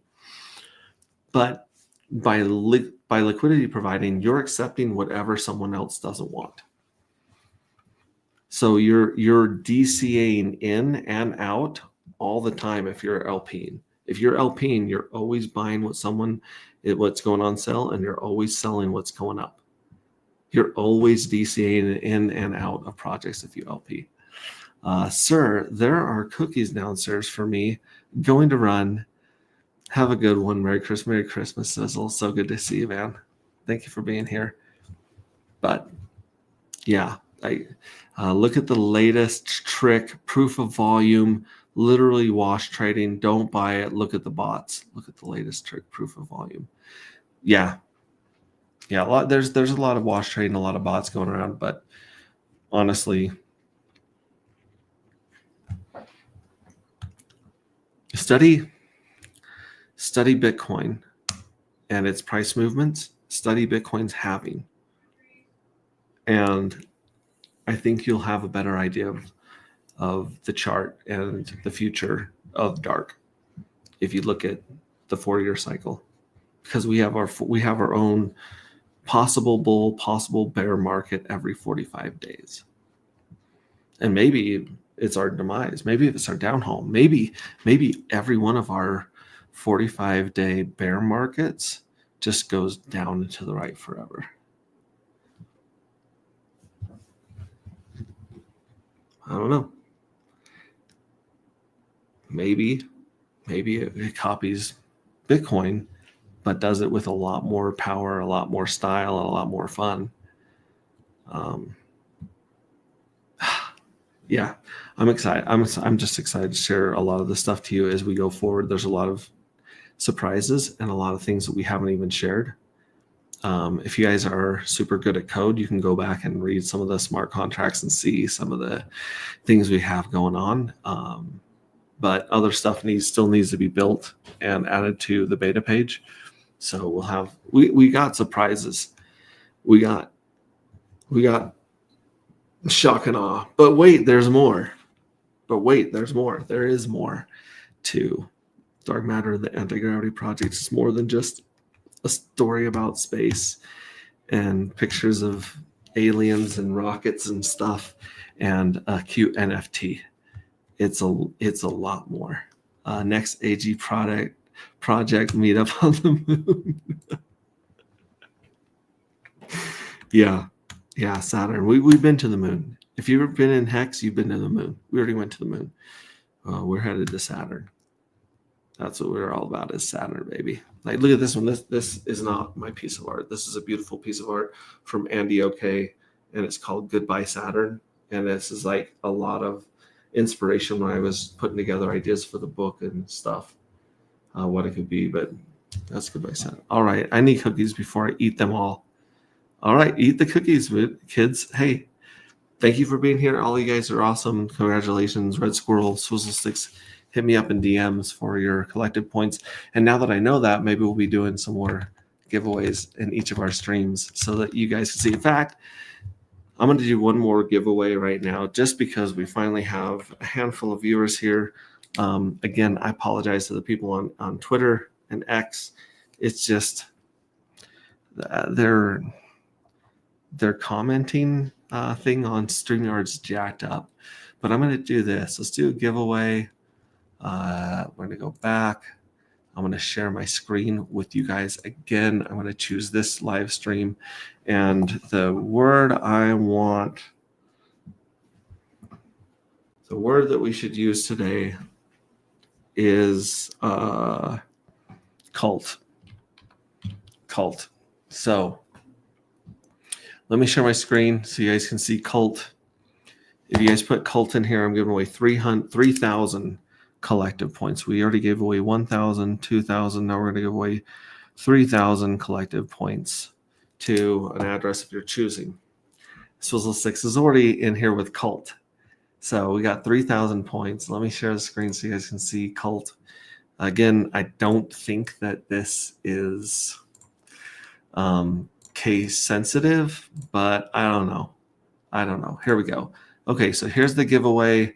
But by liquidity providing, you're accepting whatever someone else doesn't want. So you're DCAing in and out all the time if you're LPing. If you're LPing, you're always buying what's going on sale, and you're always selling what's going up. You're always DCAing in and out of projects if you LP. Sir, there are cookies downstairs for me. Going to run. Have a good one. Merry Christmas, Sizzle. So good to see you, man. Thank you for being here. But yeah. Look at the latest trick, proof of volume, literally wash trading. Don't buy it. Look at the bots. Look at the latest trick, proof of volume. Yeah. There's a lot of wash trading, a lot of bots going around, but honestly, study Bitcoin and its price movements. Study Bitcoin's halving, and I think you'll have a better idea of the chart and the future of dark if you look at the 4-year cycle, because we have our own possible bull, possible bear market every 45 days. And maybe it's our demise. Maybe it's our downhaul. Maybe every one of our 45-day bear markets just goes down and to the right forever. I don't know. Maybe it copies Bitcoin, but does it with a lot more power, a lot more style, and a lot more fun. Yeah, I'm excited. I'm just excited to share a lot of this stuff to you as we go forward. There's a lot of surprises and a lot of things that we haven't even shared. If you guys are super good at code, you can go back and read some of the smart contracts and see some of the things we have going on. But other stuff still needs to be built and added to the beta page. So we got surprises. We got shock and awe. But wait, there's more. There is more to Dark Matter, the Anti-Gravity Project. It's more than just a story about space and pictures of aliens and rockets and stuff and a cute NFT. It's a lot more. Next AG project meetup on the moon. Yeah, Saturn. We've been to the moon. If you've ever been in Hex, you've been to the moon. We already went to the moon. We're headed to Saturn. That's what we're all about, is Saturn, baby. Like, look at this one. This is not my piece of art. This is a beautiful piece of art from Andy OK, and it's called Goodbye Saturn. And this is like a lot of inspiration when I was putting together ideas for the book and stuff, what it could be. But that's Goodbye Saturn. All right, I need cookies before I eat them all. All right, eat the cookies, kids. Hey, thank you for being here. All you guys are awesome. Congratulations, Red Squirrel, Swizzle Sticks. Hit me up in DMs for your collective points. And now that I know that, maybe we'll be doing some more giveaways in each of our streams so that you guys can see. In fact, I'm going to do one more giveaway right now just because we finally have a handful of viewers here. Again, I apologize to the people on Twitter and X. It's just their commenting thing on StreamYard's jacked up. But I'm going to do this. Let's do a giveaway. We're going to go back. I'm going to share my screen with you guys again. I'm going to choose this live stream. And the word I want, the word that we should use today is cult. Cult. So let me share my screen so you guys can see cult. If you guys put cult in here, I'm giving away 3,000 collective points. We already gave away 1,000, 2,000. Now we're going to give away 3,000 collective points to an address if you're choosing. Swizzle Sticks is already in here with cult. So we got 3,000 points. Let me share the screen so you guys can see cult. Again, I don't think that this is case sensitive, but I don't know. Here we go. Okay, so here's the giveaway.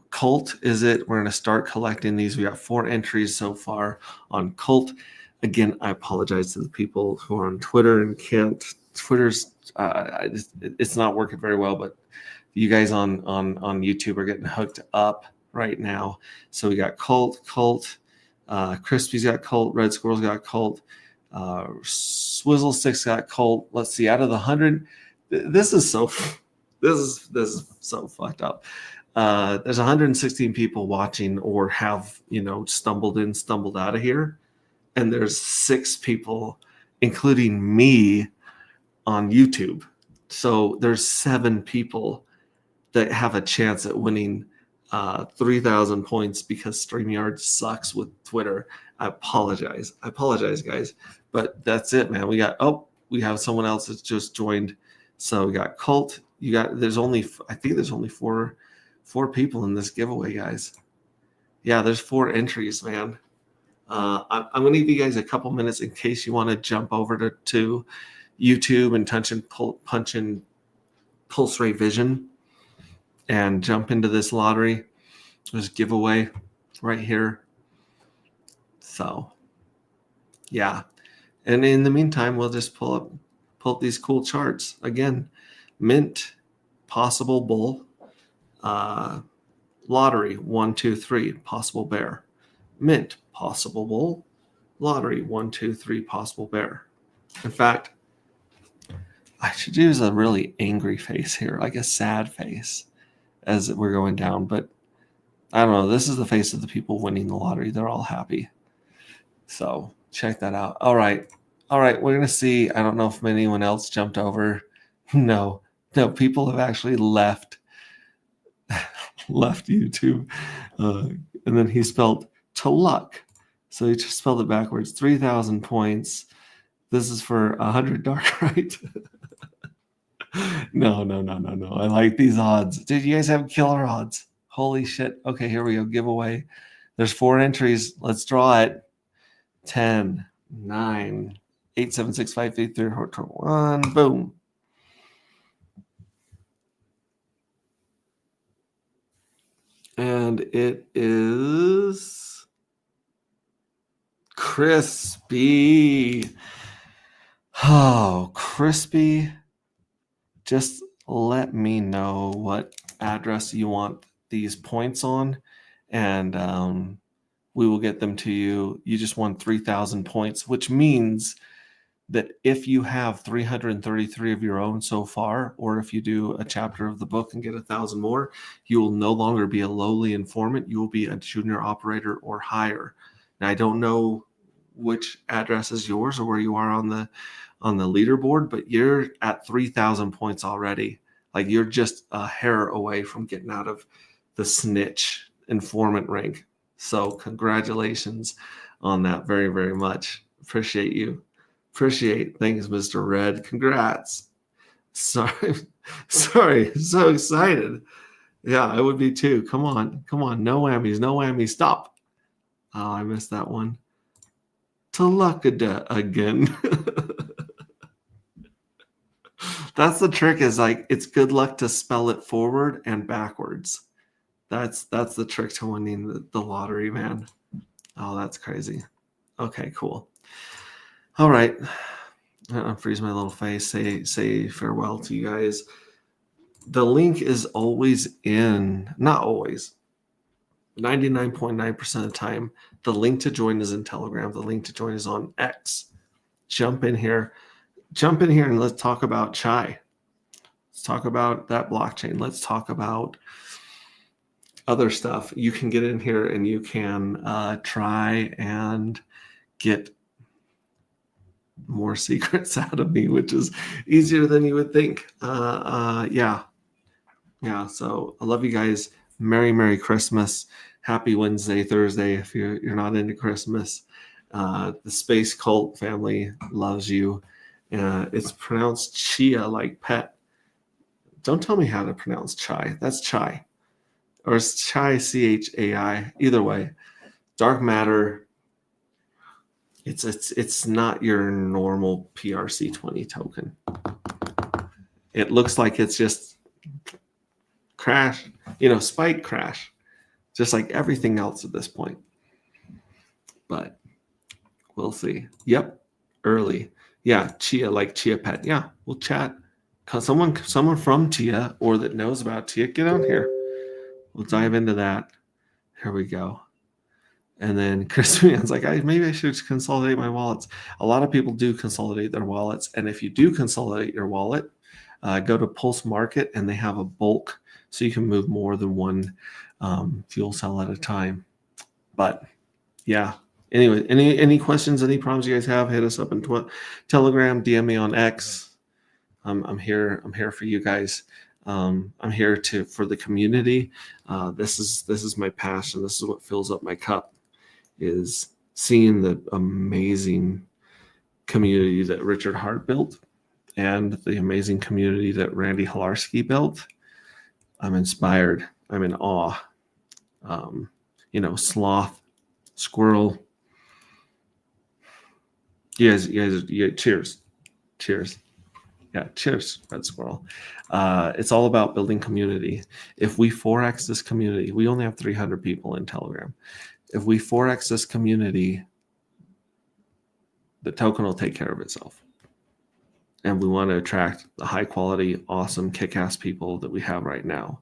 Cult is it. We're going to start collecting these. We got 4 entries so far on cult. Again, I apologize to the people who are on Twitter and can't. Twitter's it's not working very well, but you guys on YouTube are getting hooked up right now. So we got cult. Crispy's got cult. Red Squirrel's got cult. Swizzle Sticks got cult. Let's see. Out of the 100, this is so fucked up. There's 116 people watching or have stumbled out of here, and there's 6 people, including me, on YouTube. So there's 7 people that have a chance at winning 3,000 points because StreamYard sucks with Twitter. I apologize, guys, but that's it, man. We have someone else that's just joined. So we got cult. There's only 4 people in this giveaway, guys. Yeah, there's 4 entries, man. I'm going to give you guys a couple minutes in case you want to jump over to YouTube and punch in Pulse Ray Vision and jump into this lottery. There's a giveaway right here. So, yeah. And in the meantime, we'll just pull up these cool charts. Again, Mint, Possible Bull, Lottery, 1, 2, 3, Possible Bear. Mint, Possible Bull, Lottery, 1, 2, 3, Possible Bear. In fact, I should use a really angry face here, like a sad face as we're going down. But I don't know. This is the face of the people winning the lottery. They're all happy. So check that out. All right. We're going to see. I don't know if anyone else jumped over. No, people have actually left YouTube. And then he spelled to luck. So he just spelled it backwards. 3,000 points. This is for 100 dark, right? No. I like these odds. Dude, you guys have killer odds. Holy shit. Okay, here we go. Giveaway. There's 4 entries. Let's draw it. 10, 9, 8, 7, 6, 5, 8, 3, 4, 1. Boom. And it is Crispy. Oh, Crispy. Just let me know what address you want these points on, and we will get them to you. You just won 3,000 points, which means that if you have 333 of your own so far, or if you do a chapter of the book and get 1,000 more, you will no longer be a lowly informant. You will be a junior operator or higher. Now, I don't know which address is yours or where you are on the leaderboard, but you're at 3,000 points already. Like, you're just a hair away from getting out of the snitch informant rank. So congratulations on that very, very much. Appreciate you. Thanks, Mr. Red. Congrats. Sorry, sorry, so excited. Yeah, I would be too. Come on, no whammies, no whammies. Stop. Oh, I missed that one. Tulakada again. That's the trick. Is like it's good luck to spell it forward and backwards. That's the trick to winning the lottery, man. Oh, that's crazy. Okay, cool. All right. Freeze my little face. Say farewell to you guys. The link is always in, not always, 99.9% of the time. The link to join is in Telegram. The link to join is on X. Jump in here and let's talk about Chai. Let's talk about that blockchain. Let's talk about other stuff. You can get in here and you can try and get more secrets out of me, which is easier than you would think. Yeah. So I love you guys. Merry Christmas. Happy Wednesday, Thursday. If you're not into Christmas, the Space Cult family loves you. It's pronounced Chia, like pet. Don't tell me how to pronounce Chai. That's Chai, or it's Chai, CHAI. Either way, dark matter. It's not your normal PRC20 token. It looks like it's just crash, spike crash, just like everything else at this point. But we'll see. Yep, early. Yeah, Chia, like Chia Pet. Yeah, we'll chat. Someone from Chia or that knows about Chia, get on here. We'll dive into that. Here we go. And then Chris Man's like, maybe I should consolidate my wallets. A lot of people do consolidate their wallets. And if you do consolidate your wallet, go to Pulse Market and they have a bulk so you can move more than one fuel cell at a time. But yeah, anyway, any questions, any problems you guys have, hit us up in Telegram, DM me on X. I'm here for you guys. I'm here for the community. This is my passion. This is what fills up my cup, is seeing the amazing community that Richard Hart built and the amazing community that Randy Halarski built. I'm inspired. I'm in awe. Sloth, squirrel. You guys, cheers. Yeah, cheers, Red Squirrel. It's all about building community. If we 4x this community, we only have 300 people in Telegram. If we 4x this community, the token will take care of itself. And we want to attract the high quality, awesome, kick-ass people that we have right now.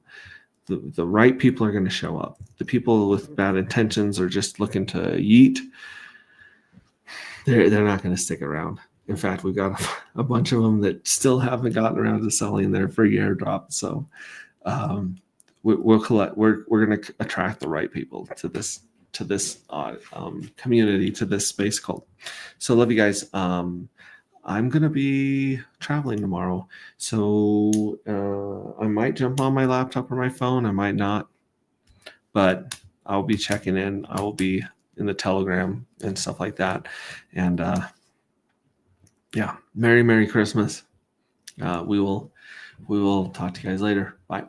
The right people are going to show up. The people with bad intentions or just looking to yeet, they're not going to stick around. In fact, we've got a bunch of them that still haven't gotten around to selling their free airdrop. So we'll collect. We're going to attract the right people to this community, to this space cult. So love you guys. I'm going to be traveling tomorrow, so I might jump on my laptop or my phone. I might not, but I'll be checking in. I will be in the Telegram and stuff like that. And yeah, Merry Christmas. We will talk to you guys later. Bye.